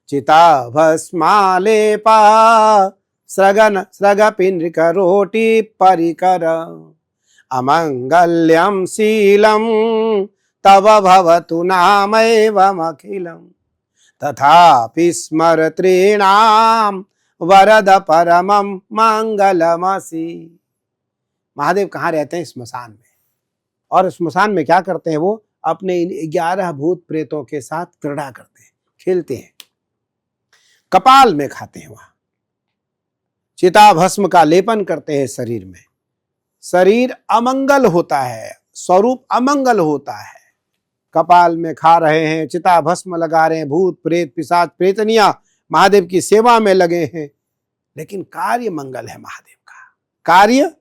चिता भस्मालेपा स्रगपिंड्रिक रोटी परिकर अमंगल्यम शीलम तव भवतु नामैवमखिलम तथापि स्मरत्रीणाम वरद परमम मंगलमसि। महादेव कहाँ रहते हैं? स्मशान में। और स्मशान में क्या करते हैं? वो अपने इन 11 भूत प्रेतों के साथ क्रीड़ा करते हैं, खेलते हैं, कपाल में खाते हैं, वहां चिता भस्म का लेपन करते हैं शरीर में। शरीर अमंगल होता है, स्वरूप अमंगल होता है, कपाल में खा रहे हैं, चिता भस्म लगा रहे हैं, भूत प्रेत पिशाच प्रेतनिया महादेव की सेवा में लगे हैं, लेकिन कार्य मंगल है। महादेव का कार्य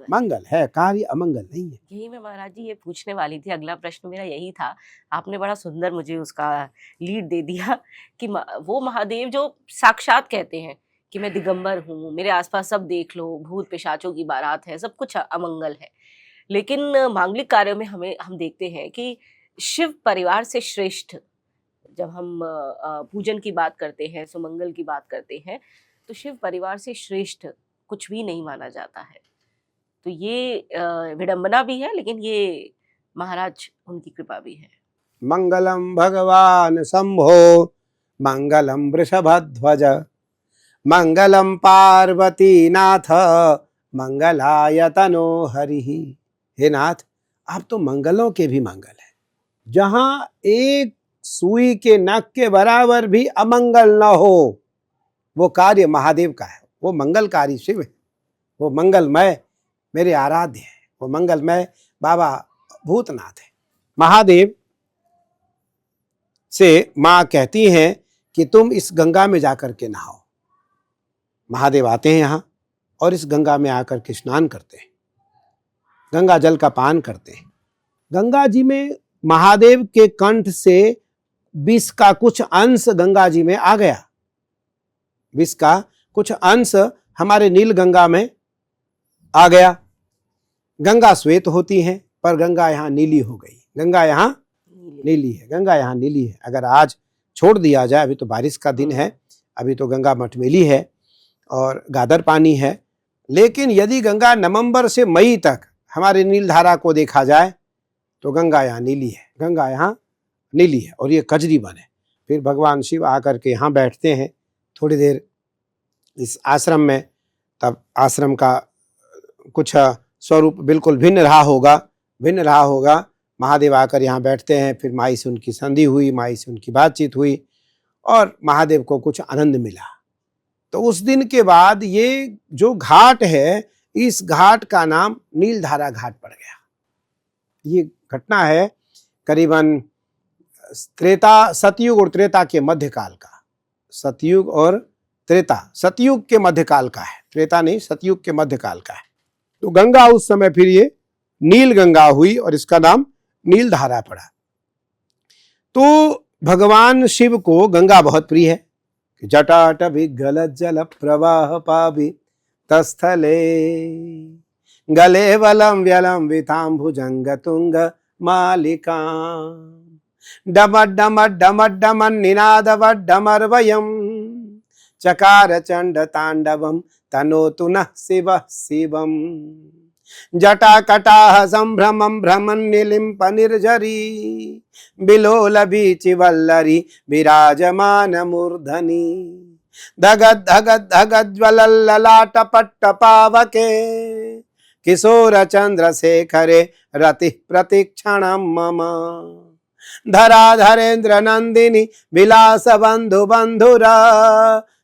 मंगल है, कार्य अमंगल नहीं है। यही मैं महाराज जी ये पूछने वाली थी, अगला प्रश्न मेरा यही था। आपने बड़ा सुंदर मुझे उसका लीड दे दिया कि वो महादेव जो साक्षात कहते हैं कि मैं दिगंबर हूँ, मेरे आसपास सब देख लो, भूत पिशाचों की बारात है, सब कुछ अमंगल है, लेकिन मांगलिक कार्यों में हम देखते हैं कि शिव परिवार से श्रेष्ठ, जब हम पूजन की बात करते हैं, सुमंगल की बात करते हैं, तो शिव परिवार से श्रेष्ठ कुछ भी नहीं माना जाता है। तो ये विडंबना भी है, लेकिन ये महाराज उनकी कृपा भी है। मंगलम भगवान शंभो मंगलम वृषभध्वज मंगलम पार्वती नाथ मंगलाय तनो हरि। हे नाथ, आप तो मंगलों के भी मंगल है। जहां एक सुई के नख के बराबर भी अमंगल न हो, वो कार्य महादेव का है। वो मंगलकारी शिव है, वो मंगलमय मेरे आराध्य है, वो मंगलमय बाबा भूतनाथ है। महादेव से माँ कहती हैं कि तुम इस गंगा में जाकर के नहाओ। महादेव आते हैं यहाँ और इस गंगा में आकर के स्नान करते हैं, गंगा जल का पान करते हैं। गंगा जी में महादेव के कंठ से विष का कुछ अंश गंगा जी में आ गया। विष का कुछ अंश हमारे नील गंगा में आ गया। गंगा श्वेत होती है पर गंगा यहाँ नीली हो गई, गंगा यहाँ नीली है, गंगा यहाँ नीली है। अगर आज छोड़ दिया जाए, अभी तो बारिश का दिन है, अभी तो गंगा मटमैली है और गादर पानी है, लेकिन यदि गंगा नवंबर से मई तक हमारे नील धारा को देखा जाए तो गंगा यहाँ नीली है, गंगा यहाँ नीली है। और ये कजरी वन है। फिर भगवान शिव आकर के यहाँ बैठते हैं थोड़ी देर इस आश्रम में, तब आश्रम का कुछ स्वरूप बिल्कुल भिन्न रहा होगा। महादेव आकर यहाँ बैठते हैं, फिर माई से उनकी संधि हुई, माई से उनकी बातचीत हुई और महादेव को कुछ आनंद मिला। तो उस दिन के बाद ये जो घाट है, इस घाट का नाम नीलधारा घाट पड़ गया। ये घटना है करीबन सतयुग और त्रेता के मध्यकाल का। सतयुग और त्रेता, सतयुग के मध्यकाल का है, त्रेता नहीं, सतयुग के मध्यकाल का है। तो गंगा उस समय फिर ये नील गंगा हुई और इसका नाम नीलधारा पड़ा। तो भगवान शिव को गंगा बहुत प्रिय है। जटाट विगल जल प्रवाह पावि तस्थले गले वलम व्यलम विताम भुजंग तुंग मालिका डमर निनादव डमर्वयम चकार चंड तांडवम तनोतु नः शिवः शिवम जटा कटाह संभ्रमं भ्रमन् निलिम्प निर्झरी बिलोल बीचि वल्लरी विराजमान मूर्धनि धगद धगद धगद ज्वलल्ललाट पट्ट पावके किशोर चंद्रशेखरे रति प्रतीक्षणं मम धरा धरेन्द्र नंदिनी विलास बंधु बंधुरा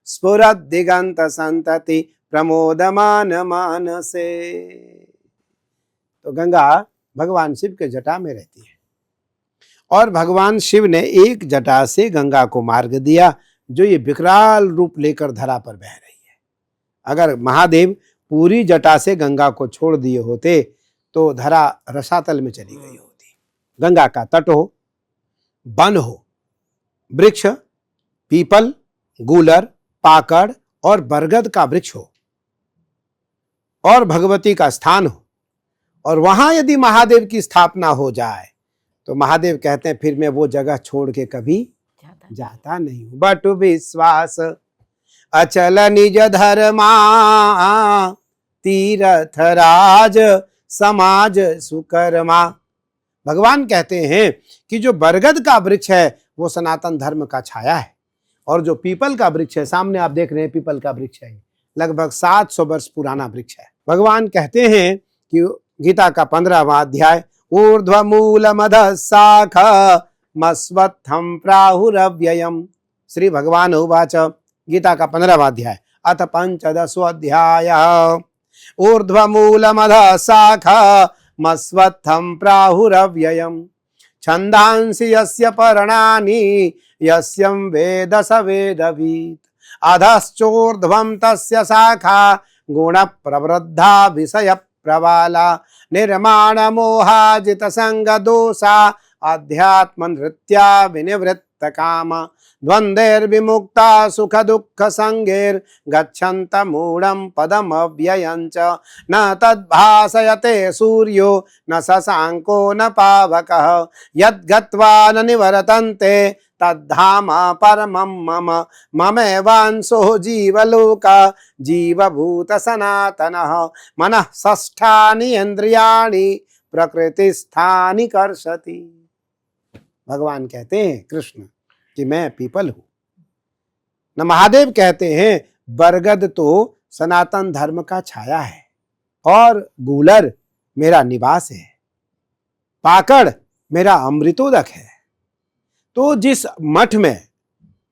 स्फुरद दिगंत संतति प्रमोदमान मानसे। तो गंगा भगवान शिव के जटा में रहती है और भगवान शिव ने एक जटा से गंगा को मार्ग दिया जो ये विकराल रूप लेकर धरा पर बह रही है। अगर महादेव पूरी जटा से गंगा को छोड़ दिए होते तो धरा रसातल में चली गई होती। गंगा का तट हो, वन हो, वृक्ष पीपल, गूलर, पाकड़ और बरगद का वृक्ष हो और भगवती का स्थान हो और वहां यदि महादेव की स्थापना हो जाए तो महादेव कहते हैं फिर मैं वो जगह छोड़ के कभी जाता नहीं हूं। बट विश्वास अचल निज धर्मा तीर्थ राज समाज सुकर्मा। भगवान कहते हैं कि जो बरगद का वृक्ष है वो सनातन धर्म का छाया है और जो पीपल का वृक्ष है, सामने आप देख रहे हैं पीपल का वृक्ष है, लगभग 700 वर्ष पुराना वृक्ष है। भगवान कहते हैं कि गीता का 15वां अध्याय ऊर्ध्व मूल मध शाख मस्वत्थम प्राहुरव्ययम। श्री भगवान उवाच, गीता का 15वां अध्याय अथ 15 अध्याय ऊर्ध्व मूल मध शाख मस्वत्थम प्राहुरव्ययम छंदांसि यस्य पर्णानि यस्यं वेद स वेदवीत अधश्चोर्ध्वं तस्य शाखा गुण प्रवृद्धा विषय प्रवाला निर्माण मोहाजित संग दोषा अध्यात्म नृत्या विनिवृत्त काम द्वंद्वैर्विमुक्ता सुख दुःख संगैर् गच्छन्त मूढं पदम अव्ययञ्च न तद्भासयते सूर्यो न शशांको न पावकः यद्गत्वा न निवर्तन्ते तद्धाम परमं मम ममेवांशो जीवलोक जीवभूत सनातनः मनः षष्ठानि इंद्रियाणि प्रकृतिस्थानि कर्षति। भगवान कहते हैं कृष्ण कि मैं पीपल हूं। न महादेव कहते हैं बरगद तो सनातन धर्म का छाया है और गूलर मेरा निवास है, पाकड़ मेरा अमृतोदक है। तो जिस मठ में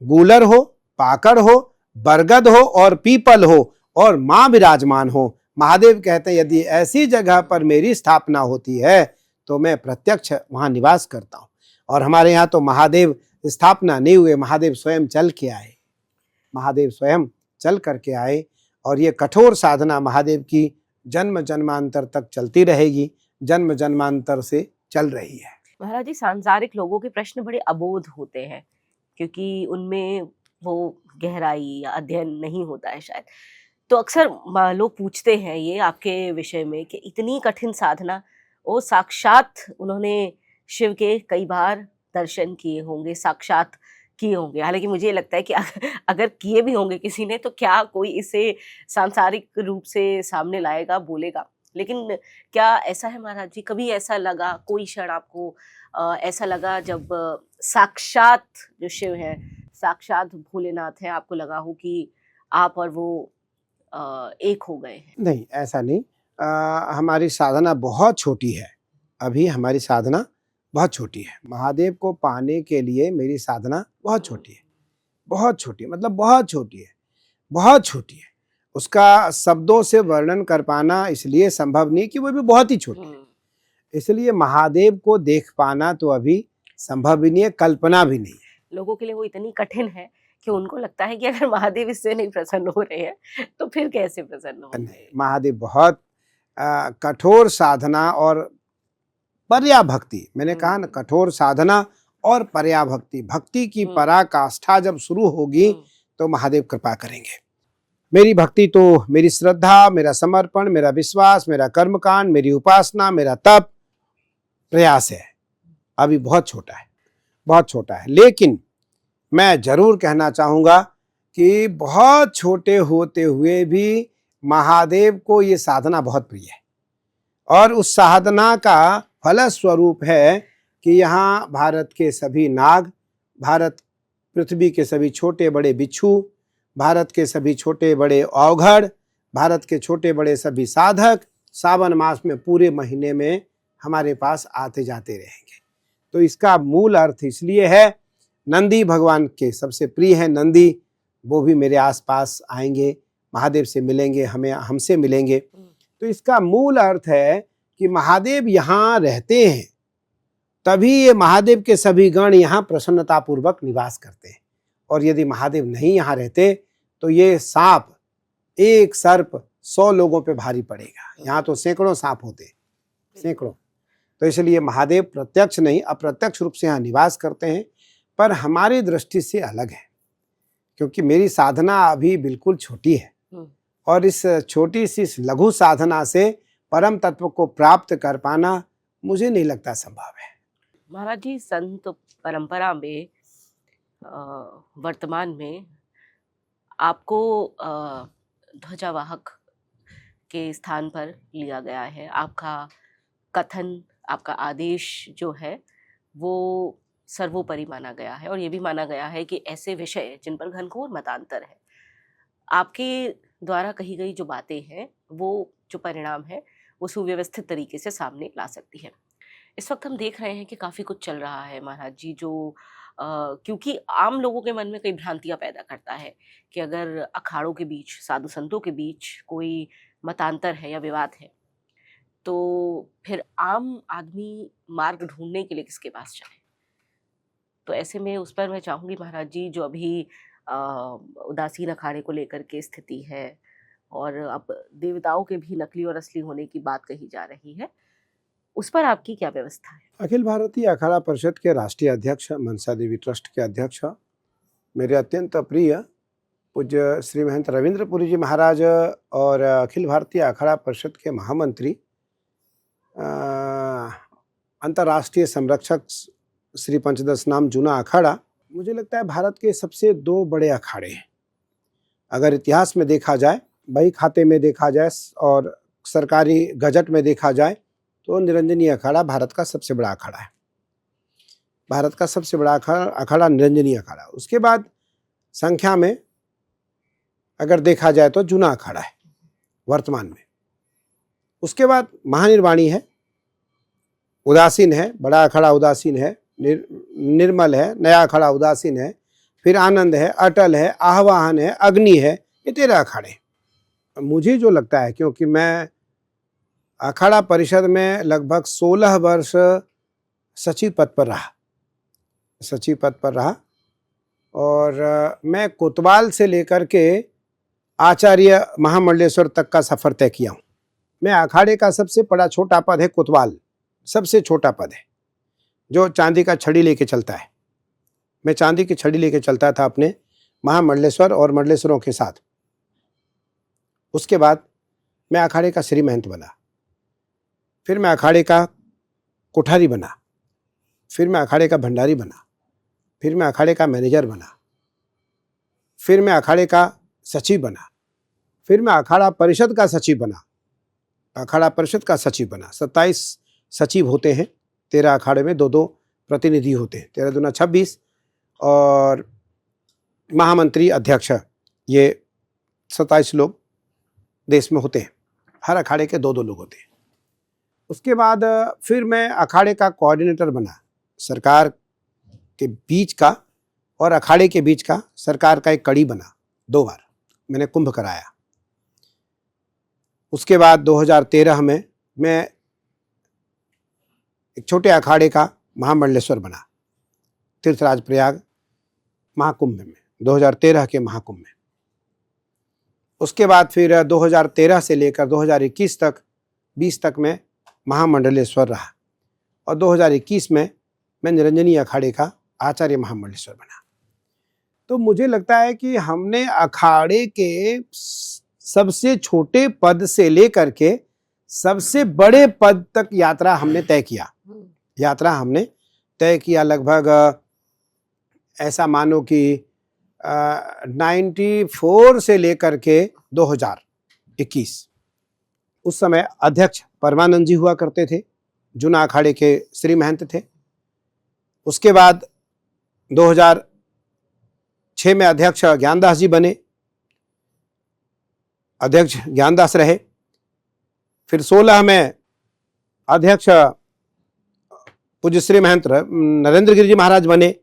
गूलर हो, पाकड़ हो, बरगद हो और पीपल हो और मां विराजमान हो, महादेव कहते हैं यदि ऐसी जगह पर मेरी स्थापना होती है तो मैं प्रत्यक्ष वहां निवास करता हूं। और हमारे यहाँ तो महादेव स्थापना नहीं हुए, महादेव स्वयं चल के आए, महादेव स्वयं चल करके आए और ये कठोर साधना महादेव की जन्म जन्मांतर तक चलती रहेगी, जन्म जन्मांतर से चल रही है। महाराज जी, सांसारिक लोगों के प्रश्न बड़े अबोध होते हैं क्योंकि उनमें वो गहराई या अध्ययन नहीं होता है शायद। तो अक्सर लोग पूछते हैं ये आपके विषय में कि इतनी कठिन साधना, वो साक्षात उन्होंने शिव के कई बार दर्शन किए होंगे, साक्षात किए होंगे। हालाँकि मुझे ये लगता है कि अगर किए भी होंगे किसी ने तो क्या कोई इसे सांसारिक रूप से सामने लाएगा, बोलेगा। लेकिन क्या ऐसा है महाराज जी, कभी ऐसा लगा कोई क्षण आपको ऐसा लगा जब साक्षात जो शिव हैं, साक्षात भोलेनाथ हैं, आपको लगा हो कि आप और वो एक हो गए हैं? नहीं, ऐसा नहीं। हमारी साधना बहुत छोटी है। अभी हमारी साधना बहुत छोटी है। महादेव को पाने के लिए मेरी साधना बहुत छोटी है। बहुत छोटी है, मतलब बहुत छोटी है, बहुत छोटी है। उसका शब्दों से वर्णन कर पाना इसलिए संभव नहीं कि वो भी बहुत ही छोटी है। इसलिए महादेव को देख पाना तो अभी संभव भी नहीं है, कल्पना भी नहीं है। लोगों के लिए वो इतनी कठिन है कि उनको लगता है कि अगर महादेव इससे नहीं प्रसन्न हो रहे हैं तो फिर कैसे प्रसन्न होंगे? नहीं, महादेव बहुत कठोर साधना और पर्या भक्ति, मैंने कहा ना, कठोर साधना और पर्या भक्ति, भक्ति की पराकाष्ठा जब शुरू होगी तो महादेव कृपा करेंगे। मेरी भक्ति तो मेरी श्रद्धा, मेरा समर्पण, मेरा विश्वास, मेरा कर्मकांड, मेरी उपासना, मेरा तप, प्रयास है, अभी बहुत छोटा है, बहुत छोटा है। लेकिन मैं जरूर कहना चाहूँगा कि बहुत छोटे होते हुए भी महादेव को ये साधना बहुत प्रिय है, और उस साधना का फलस्वरूप है कि यहाँ भारत के सभी नाग, भारत पृथ्वी के सभी छोटे बड़े बिच्छू, भारत के सभी छोटे बड़े औघड़, भारत के छोटे बड़े सभी साधक सावन मास में पूरे महीने में हमारे पास आते जाते रहेंगे। तो इसका मूल अर्थ इसलिए है, नंदी भगवान के सबसे प्रिय है नंदी, वो भी मेरे आसपास आएंगे, महादेव से मिलेंगे, हमें हमसे मिलेंगे। तो इसका मूल अर्थ है कि महादेव यहाँ रहते हैं, तभी ये महादेव के सभी गण यहाँ प्रसन्नतापूर्वक निवास करते हैं। और यदि महादेव नहीं यहाँ रहते तो ये सांप, एक सर्प 100 लोगों पे भारी पड़ेगा। यहाँ तो सैकड़ों सांप होते, सैकड़ों। तो इसलिए महादेव प्रत्यक्ष नहीं, अप्रत्यक्ष रूप से यहाँ निवास करते हैं, पर हमारी दृष्टि से अलग है, क्योंकि मेरी साधना अभी बिल्कुल छोटी है, और इस छोटी सी लघु साधना से परम तत्व को प्राप्त कर पाना मुझे नहीं लगता संभव है। महाराज जी, संत परंपरा में वर्तमान में आपको ध्वजावाहक के स्थान पर लिया गया है। आपका कथन, आपका आदेश जो है वो सर्वोपरि माना गया है, और ये भी माना गया है कि ऐसे विषय जिन पर घनघोर मतांतर है, आपके द्वारा कही गई जो बातें हैं, वो जो परिणाम है वो सुव्यवस्थित तरीके से सामने ला सकती है। इस वक्त हम देख रहे हैं कि काफ़ी कुछ चल रहा है महाराज जी, जो क्योंकि आम लोगों के मन में कई भ्रांतियां पैदा करता है कि अगर अखाड़ों के बीच, साधु संतों के बीच कोई मतांतर है या विवाद है, तो फिर आम आदमी मार्ग ढूंढने के लिए किसके पास जाए? तो ऐसे में उस पर मैं चाहूँगी महाराज जी, जो अभी उदासीन अखाड़े को लेकर के स्थिति है, और अब देवताओं के भी नकली और असली होने की बात कही जा रही है, उस पर आपकी क्या व्यवस्था है? अखिल भारतीय अखाड़ा परिषद के राष्ट्रीय अध्यक्ष, मनसा देवी ट्रस्ट के अध्यक्ष, मेरे अत्यंत प्रिय पूज्य श्री महंत रविंद्र पुरी जी महाराज, और अखिल भारतीय अखाड़ा परिषद के महामंत्री, अंतर्राष्ट्रीय संरक्षक श्री पंचदश नाम जूना अखाड़ा, मुझे लगता है भारत के सबसे 2 बड़े अखाड़े हैं। अगर इतिहास में देखा जाए, बही खाते में देखा जाए और सरकारी गजट में देखा जाए, तो निरंजनी अखाड़ा भारत का सबसे बड़ा अखाड़ा है। भारत का सबसे बड़ा अखाड़ा निरंजनी अखाड़ा। उसके बाद संख्या में अगर देखा जाए तो जूना अखाड़ा है वर्तमान में। उसके बाद महानिर्वाणी है, उदासीन है, बड़ा अखाड़ा उदासीन है, निर्मल है, नया अखाड़ा उदासीन है, फिर आनंद है, अटल है, आह्वान है, अग्नि है। ये 13 अखाड़े। मुझे जो लगता है, क्योंकि मैं अखाड़ा परिषद में लगभग 16 वर्ष सचिव पद पर रहा, और मैं कोतवाल से लेकर के आचार्य महामंडलेश्वर तक का सफर तय किया हूँ। मैं अखाड़े का सबसे बड़ा छोटा पद है कोतवाल, सबसे छोटा पद है, जो चांदी का छड़ी लेके चलता है। मैं चांदी की छड़ी लेके चलता था अपने महामंडलेश्वर और मंडलेश्वरों के साथ। उसके बाद मैं अखाड़े का श्री महंत बना, फिर मैं अखाड़े का कोठारी बना, फिर मैं अखाड़े का भंडारी बना, फिर मैं अखाड़े का मैनेजर बना, फिर मैं अखाड़े का सचिव बना, फिर मैं अखाड़ा परिषद का सचिव बना, अखाड़ा परिषद का सचिव बना। 27 सचिव होते हैं, 13 अखाड़े में 2-2 प्रतिनिधि होते हैं, 13 दूना 26, और महामंत्री अध्यक्ष, ये 27 लोग देश में होते हैं, हर अखाड़े के 2-2 लोग होते हैं। उसके बाद फिर मैं अखाड़े का कोऑर्डिनेटर बना, सरकार के बीच का और अखाड़े के बीच का सरकार का एक कड़ी बना। 2 बार मैंने कुंभ कराया। उसके बाद 2013 में मैं एक छोटे अखाड़े का महामंडलेश्वर बना, तीर्थराज प्रयाग महाकुंभ में, 2013 के महाकुंभ में। उसके बाद फिर 2013 से लेकर 2021 तक 20 तक मैं महामंडलेश्वर रहा, और 2021 में मैं निरंजनी अखाड़े का आचार्य महामंडलेश्वर बना। तो मुझे लगता है कि हमने अखाड़े के सबसे छोटे पद से लेकर के सबसे बड़े पद तक यात्रा हमने तय किया। लगभग ऐसा मानो कि 94 से लेकर के 2021, उस समय अध्यक्ष परमानंद जी हुआ करते थे, जूना अखाड़े के श्री महंत थे। उसके बाद 2006 में अध्यक्ष ज्ञानदास जी बने, अध्यक्ष ज्ञानदास रहे। फिर 16 में अध्यक्ष पूज्य श्री महंत नरेंद्र गिरि जी महाराज बने।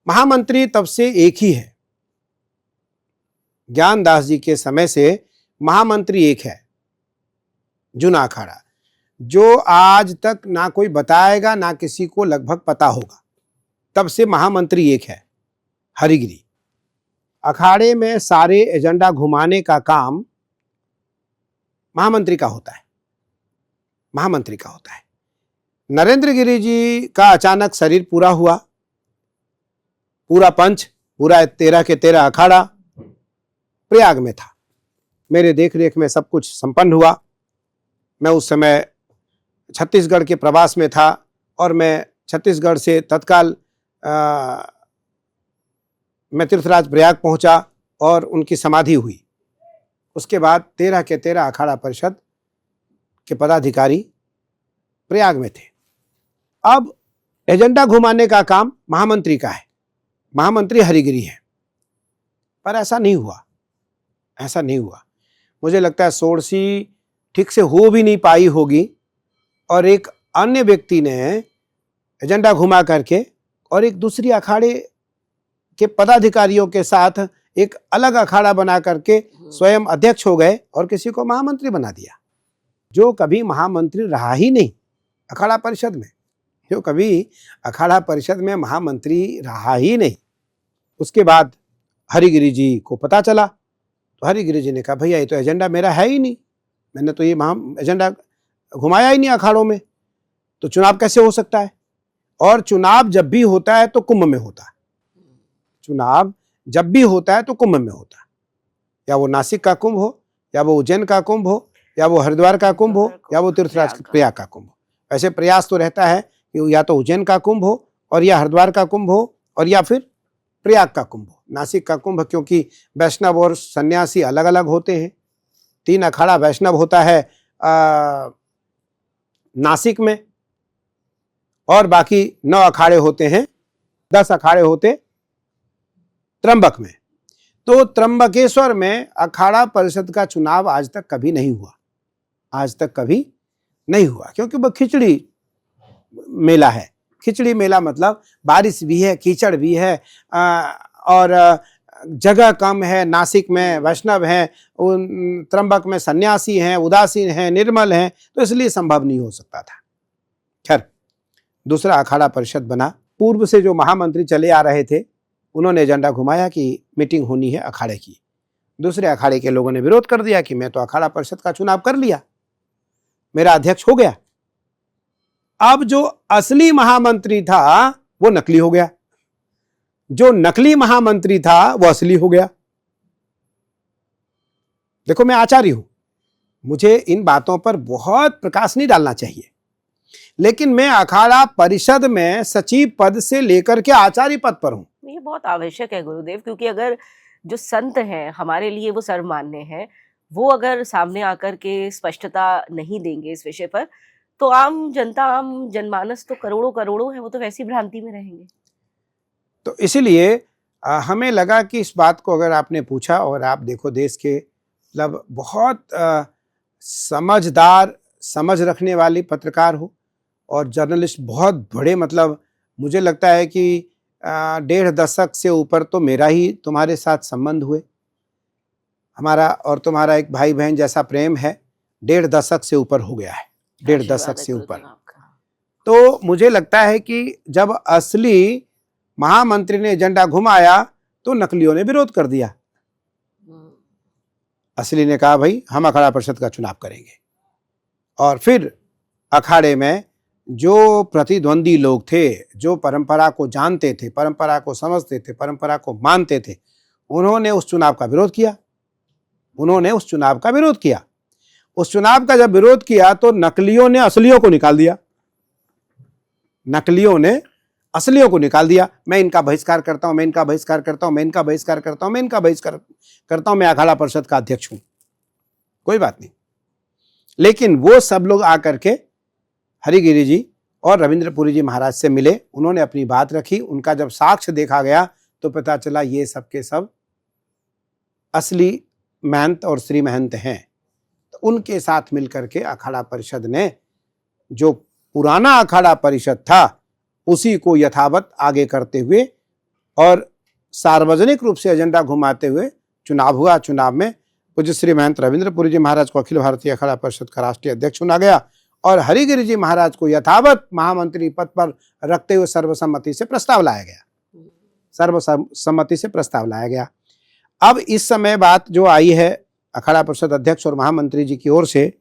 महामंत्री तब से एक ही है, ज्ञानदास जी के समय से महामंत्री एक है, जूना अखाड़ा, जो आज तक ना कोई बताएगा ना किसी को लगभग पता होगा। तब से महामंत्री एक है, हरिगिरी। अखाड़े में सारे एजेंडा घुमाने का काम महामंत्री का होता है, नरेंद्र गिरि जी का अचानक शरीर पूरा हुआ, पूरा पंच, पूरा 13 के 13 अखाड़ा प्रयाग में था। मेरे देखरेख में सब कुछ संपन्न हुआ। मैं उस समय छत्तीसगढ़ के प्रवास में था, और मैं छत्तीसगढ़ से तत्काल मैं तीर्थराज प्रयाग पहुंचा और उनकी समाधि हुई। उसके बाद 13 के 13 अखाड़ा परिषद के पदाधिकारी प्रयाग में थे। अब एजेंडा घुमाने का काम महामंत्री का है, महामंत्री हरिगिरी है। पर ऐसा नहीं हुआ। मुझे लगता है सोड़सी ठीक से हो भी नहीं पाई होगी, और एक अन्य व्यक्ति ने एजेंडा घुमा करके और एक दूसरी अखाड़े के पदाधिकारियों के साथ एक अलग अखाड़ा बना करके स्वयं अध्यक्ष हो गए और किसी को महामंत्री बना दिया, जो कभी महामंत्री रहा ही नहीं अखाड़ा परिषद में, महामंत्री रहा ही नहीं। उसके बाद हरिगिरी जी को पता चला, तो हरिगिरी जी ने कहा, भैया ये तो एजेंडा मेरा है ही नहीं, मैंने तो ये एजेंडा घुमाया ही नहीं अखाड़ों में, तो चुनाव कैसे हो सकता है? और चुनाव जब भी होता है तो कुंभ में होता है, या वो नासिक का कुंभ हो, या वो उज्जैन का कुंभ हो, या वो हरिद्वार का कुंभ हो, या वो तीर्थराज प्रयाग का कुंभ हो। ऐसे प्रयास तो रहता है कि या तो उज्जैन का कुंभ हो, और या हरिद्वार का कुंभ हो, और या फिर प्रयाग का कुंभ हो। नासिक का कुंभ, क्योंकि वैष्णव और सन्यासी अलग अलग होते हैं। 3 अखाड़ा वैष्णव होता है नासिक में, और बाकी 9 अखाड़े होते हैं, 10 अखाड़े होते त्र्यंबक में। तो त्र्यंबकेश्वर में अखाड़ा परिषद का चुनाव आज तक कभी नहीं हुआ, क्योंकि वो खिचड़ी मेला है। खिचड़ी मेला मतलब बारिश भी है, कीचड़ भी है, और जगह कम है। नासिक में वैष्णव हैं, त्र्यंबक में सन्यासी हैं, उदासीन हैं, निर्मल हैं, तो इसलिए संभव नहीं हो सकता था। खैर, दूसरा अखाड़ा परिषद बना। पूर्व से जो महामंत्री चले आ रहे थे, उन्होंने एजेंडा घुमाया कि मीटिंग होनी है अखाड़े की। दूसरे अखाड़े के लोगों ने विरोध कर दिया कि मैं तो अखाड़ा परिषद का चुनाव कर लिया, मेरा अध्यक्ष हो गया। अब जो असली महामंत्री था वो नकली हो गया। जो नकली महामंत्री था वो असली हो गया। देखो, मैं आचार्य हूं, मुझे इन बातों पर बहुत प्रकाश नहीं डालना चाहिए, लेकिन मैं अखाड़ा परिषद में सचिव पद से लेकर के आचार्य पद पर हूं। ये बहुत आवश्यक है गुरुदेव, क्योंकि अगर जो संत हैं हमारे लिए वो सर्वमान्य हैं, वो अगर सामने आकर के स्पष्टता नहीं देंगे इस विषय पर, तो आम जनता, आम जनमानस तो करोड़ों करोड़ों है, वो तो वैसी भ्रांति में रहेंगे। तो इसलिए हमें लगा कि इस बात को अगर आपने पूछा, और आप देखो देश के मतलब बहुत समझदार, समझ रखने वाली पत्रकार हो और जर्नलिस्ट बहुत बड़े, मतलब मुझे लगता है कि 1.5 दशक से ऊपर तो मेरा ही तुम्हारे साथ संबंध हुए। हमारा और तुम्हारा एक भाई बहन जैसा प्रेम है, 1.5 दशक से ऊपर हो गया है, 1.5 दशक से ऊपर। तो मुझे लगता है कि जब असली महामंत्री ने एजेंडा घुमाया तो नकलियों ने विरोध कर दिया। असली ने कहा भाई हम अखाड़ा परिषद का चुनाव करेंगे, और फिर अखाड़े में जो प्रतिद्वंदी लोग थे, जो परंपरा को जानते थे, परंपरा को समझते थे, परंपरा को मानते थे, उन्होंने उस चुनाव का विरोध किया। उन्होंने उस चुनाव का विरोध किया। उस चुनाव का जब विरोध किया तो नकलियों ने असलियों को निकाल दिया। नकलियों ने असलियों को निकाल दिया। मैं इनका बहिष्कार करता हूं, मैं इनका बहिष्कार करता हूं, मैं इनका बहिष्कार करता हूं, मैं इनका बहिष्कार करता हूं, मैं अखाड़ा परिषद का अध्यक्ष हूं, कोई बात नहीं। लेकिन वो सब लोग आकर के हरिगिरि जी और रविंद्रपुरी जी महाराज से मिले, उन्होंने अपनी बात रखी। उनका जब साक्ष्य देखा गया तो पता चला ये सब के सब असली महंत और श्री महंत हैं। तो उनके साथ मिलकर के अखाड़ा परिषद ने, जो पुराना अखाड़ा परिषद था, उसी को यथावत आगे करते हुए और सार्वजनिक रूप से एजेंडा घुमाते हुए चुनाव हुआ। चुनाव में पूज्य श्री महंत रविंद्रपुरी जी महाराज को अखिल भारतीय अखाड़ा परिषद का राष्ट्रीय अध्यक्ष चुना गया, और हरिगिरि जी महाराज को यथावत महामंत्री पद पर रखते हुए सर्वसम्मति से प्रस्ताव लाया गया। सर्वसम्मति से प्रस्ताव लाया गया। अब इस समय बात जो आई है अखाड़ा परिषद अध्यक्ष और महामंत्री जी की ओर से,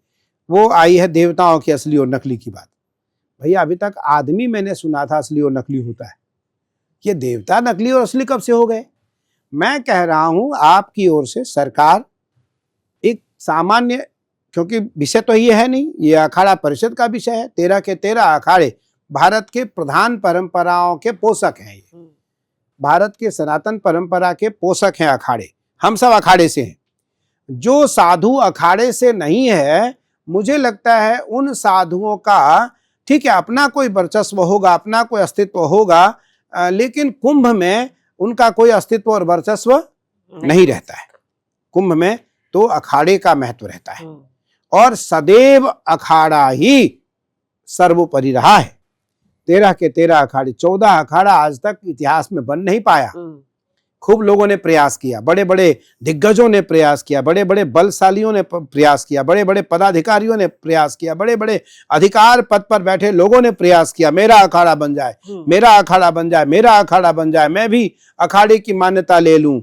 वो आई है देवताओं की असली और नकली की बात। भैया, अभी तक आदमी मैंने सुना था असली और नकली होता है, ये देवता नकली और असली कब से हो गए? मैं कह रहा हूं आपकी ओर से सरकार एक सामान्य, क्योंकि विषय तो ये है नहीं, ये अखाड़ा परिषद का विषय है। 13 के 13 अखाड़े भारत के प्रधान परंपराओं के पोषक हैं। ये भारत के सनातन परंपरा के पोषक हैं अखाड़े। हम सब अखाड़े से हैं। जो साधु अखाड़े से नहीं है, मुझे लगता है उन साधुओं का, ठीक है, अपना कोई वर्चस्व होगा, अपना कोई अस्तित्व होगा, लेकिन कुंभ में उनका कोई अस्तित्व और वर्चस्व नहीं रहता है। कुंभ में तो अखाड़े का महत्व रहता है, और सदैव अखाड़ा ही सर्वोपरि रहा है। 13 के 13 अखाड़े, 14 अखाड़ा आज तक इतिहास में बन नहीं पाया। खूब लोगों ने प्रयास किया, बड़े बड़े दिग्गजों ने प्रयास किया, बड़े बड़े बलशालियों ने प्रयास किया, बड़े बड़े पदाधिकारियों ने प्रयास किया, बड़े बड़े अधिकार पद पर बैठे लोगों ने प्रयास किया, मेरा अखाड़ा बन जाए, मेरा अखाड़ा बन जाए, मेरा अखाड़ा बन जाए, मैं भी अखाड़े की मान्यता ले लूं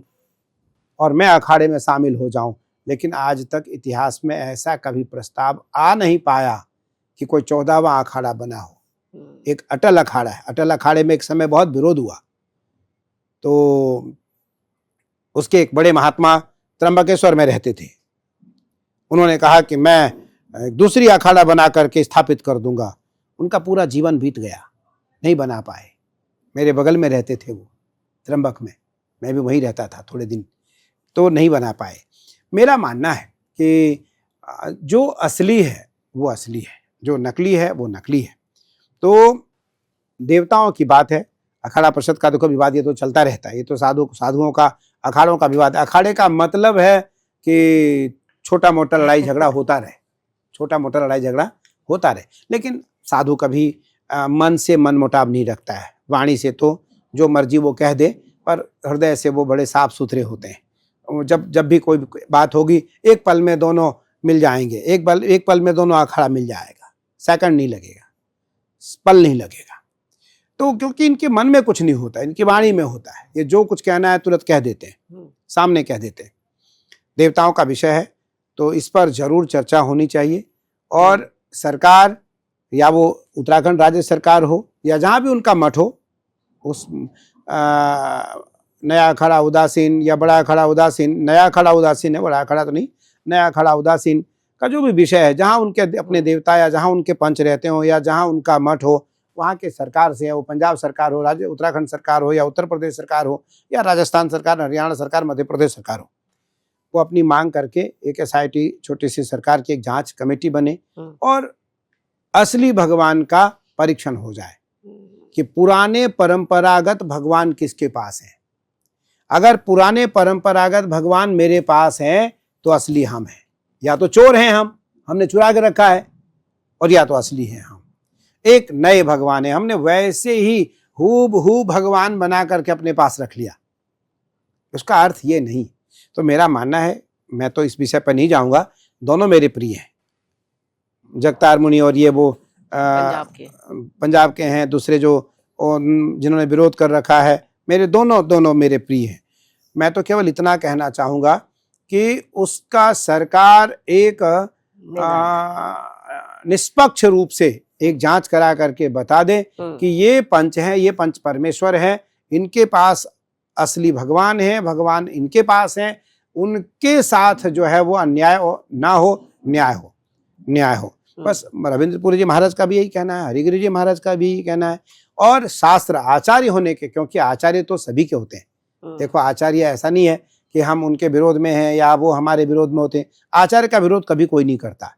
और मैं अखाड़े में शामिल हो जाऊं। लेकिन आज तक इतिहास में ऐसा कभी प्रस्ताव आ नहीं पाया कि कोई 14वां अखाड़ा बना हो। एक अटल अखाड़ा है। अटल अखाड़े में एक समय बहुत विरोध हुआ, तो उसके एक बड़े महात्मा त्र्यंबकेश्वर में रहते थे। उन्होंने कहा कि मैं दूसरी अखाड़ा बना करके स्थापित कर दूंगा। उनका पूरा जीवन बीत गया, नहीं बना पाए। मेरे बगल में रहते थे वो, त्र्यंबक में, मैं भी वहीं रहता था थोड़े दिन, तो नहीं बना पाए। मेरा मानना है कि जो असली है वो असली है, जो नकली है वो नकली है। तो देवताओं की बात है, अखाड़ा परिषद का देखो विवाद ये तो चलता रहता है। ये तो साधुओं का, अखाड़ों का विवाद। अखाड़े का मतलब है कि छोटा मोटा लड़ाई झगड़ा होता रहे, छोटा मोटा लड़ाई झगड़ा होता रहे। लेकिन साधु कभी मन से मन मुटाव नहीं रखता है। वाणी से तो जो मर्जी वो कह दे, पर हृदय से वो बड़े साफ सुथरे होते हैं। जब भी कोई बात होगी, एक पल में दोनों मिल जाएंगे, एक पल में दोनों अखाड़ा मिल जाएगा, सेकंड नहीं लगेगा, पल नहीं लगेगा। तो क्योंकि इनके मन में कुछ नहीं होता, इनकी वाणी में होता है। ये जो कुछ कहना है तुरंत कह देते हैं, सामने कह देते हैं। देवताओं का विषय है तो इस पर जरूर चर्चा होनी चाहिए, और सरकार, या वो उत्तराखंड राज्य सरकार हो या जहां भी उनका मठ हो, उस नया अखाड़ा उदासीन या बड़ा अखाड़ा उदासीन, नया अखाड़ा उदासीन है, बड़ा अखाड़ा तो नहीं, नया अखाड़ा उदासीन का जो भी विषय है, जहाँ उनके अपने देवता या जहाँ उनके पंच रहते हो या जहाँ उनका मठ हो, वहाँ के सरकार से, वो पंजाब सरकार हो, राज्य उत्तराखंड सरकार हो या उत्तर प्रदेश सरकार हो या राजस्थान सरकार, हरियाणा सरकार, मध्य प्रदेश सरकार हो, वो अपनी मांग करके एक एसआईटी छोटी सी सरकार की एक जांच कमेटी बने और असली भगवान का परीक्षण हो जाए कि पुराने परंपरागत भगवान किसके पास है। अगर पुराने परंपरागत भगवान मेरे पास हैं तो असली हम हैं, या तो चोर हैं हमने चुरा के रखा है, और या तो असली हैं हम, एक नए भगवान है, हमने वैसे ही हूबहू भगवान बना करके अपने पास रख लिया। उसका अर्थ ये नहीं। तो मेरा मानना है, मैं तो इस विषय पर नहीं जाऊंगा, दोनों मेरे प्रिय हैं, जगतार मुनि और ये वो पंजाब के हैं दूसरे जो जिन्होंने विरोध कर रखा है, मेरे दोनों मेरे प्रिय हैं। मैं तो केवल इतना कहना चाहूँगा कि उसका सरकार एक निष्पक्ष रूप से एक जांच करा करके बता दे कि ये पंच हैं, ये पंच परमेश्वर हैं, इनके पास असली भगवान है, भगवान इनके पास हैं, उनके साथ जो है वो अन्याय ना हो, न्याय हो। बस रविंद्रपुरी जी महाराज का भी यही कहना है, हरिगिरि जी महाराज का भी यही कहना है, और शास्त्र आचार्य होने के, क्योंकि आचार्य तो सभी के होते हैं। देखो आचार्य ऐसा नहीं है कि हम उनके विरोध में हैं या वो हमारे विरोध में होते हैं। आचार्य का विरोध कभी कोई नहीं करता,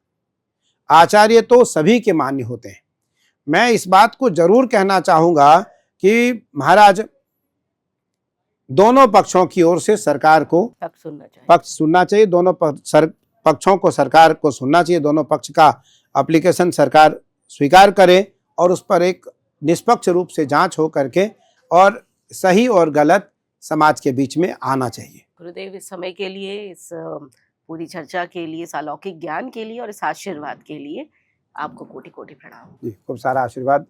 आचार्य तो सभी के मान्य होते हैं। मैं इस बात को जरूर कहना चाहूंगा कि महाराज दोनों पक्षों की ओर से सरकार को पक्ष सुनना चाहिए, दोनों पक्षों को सरकार को सुनना चाहिए, दोनों पक्ष का एप्लीकेशन सरकार स्वीकार करे और उस पर एक निष्पक्ष रूप से जांच हो करके और सही और गलत समाज के बीच में आना चाहिए। गुरुदेव, इस समय के लिए, इस पूरी चर्चा के लिए, इस अलौकिक ज्ञान के लिए और इस आशीर्वाद के लिए आपको कोटि कोटि प्रणाम। जी, खूब सारा आशीर्वाद।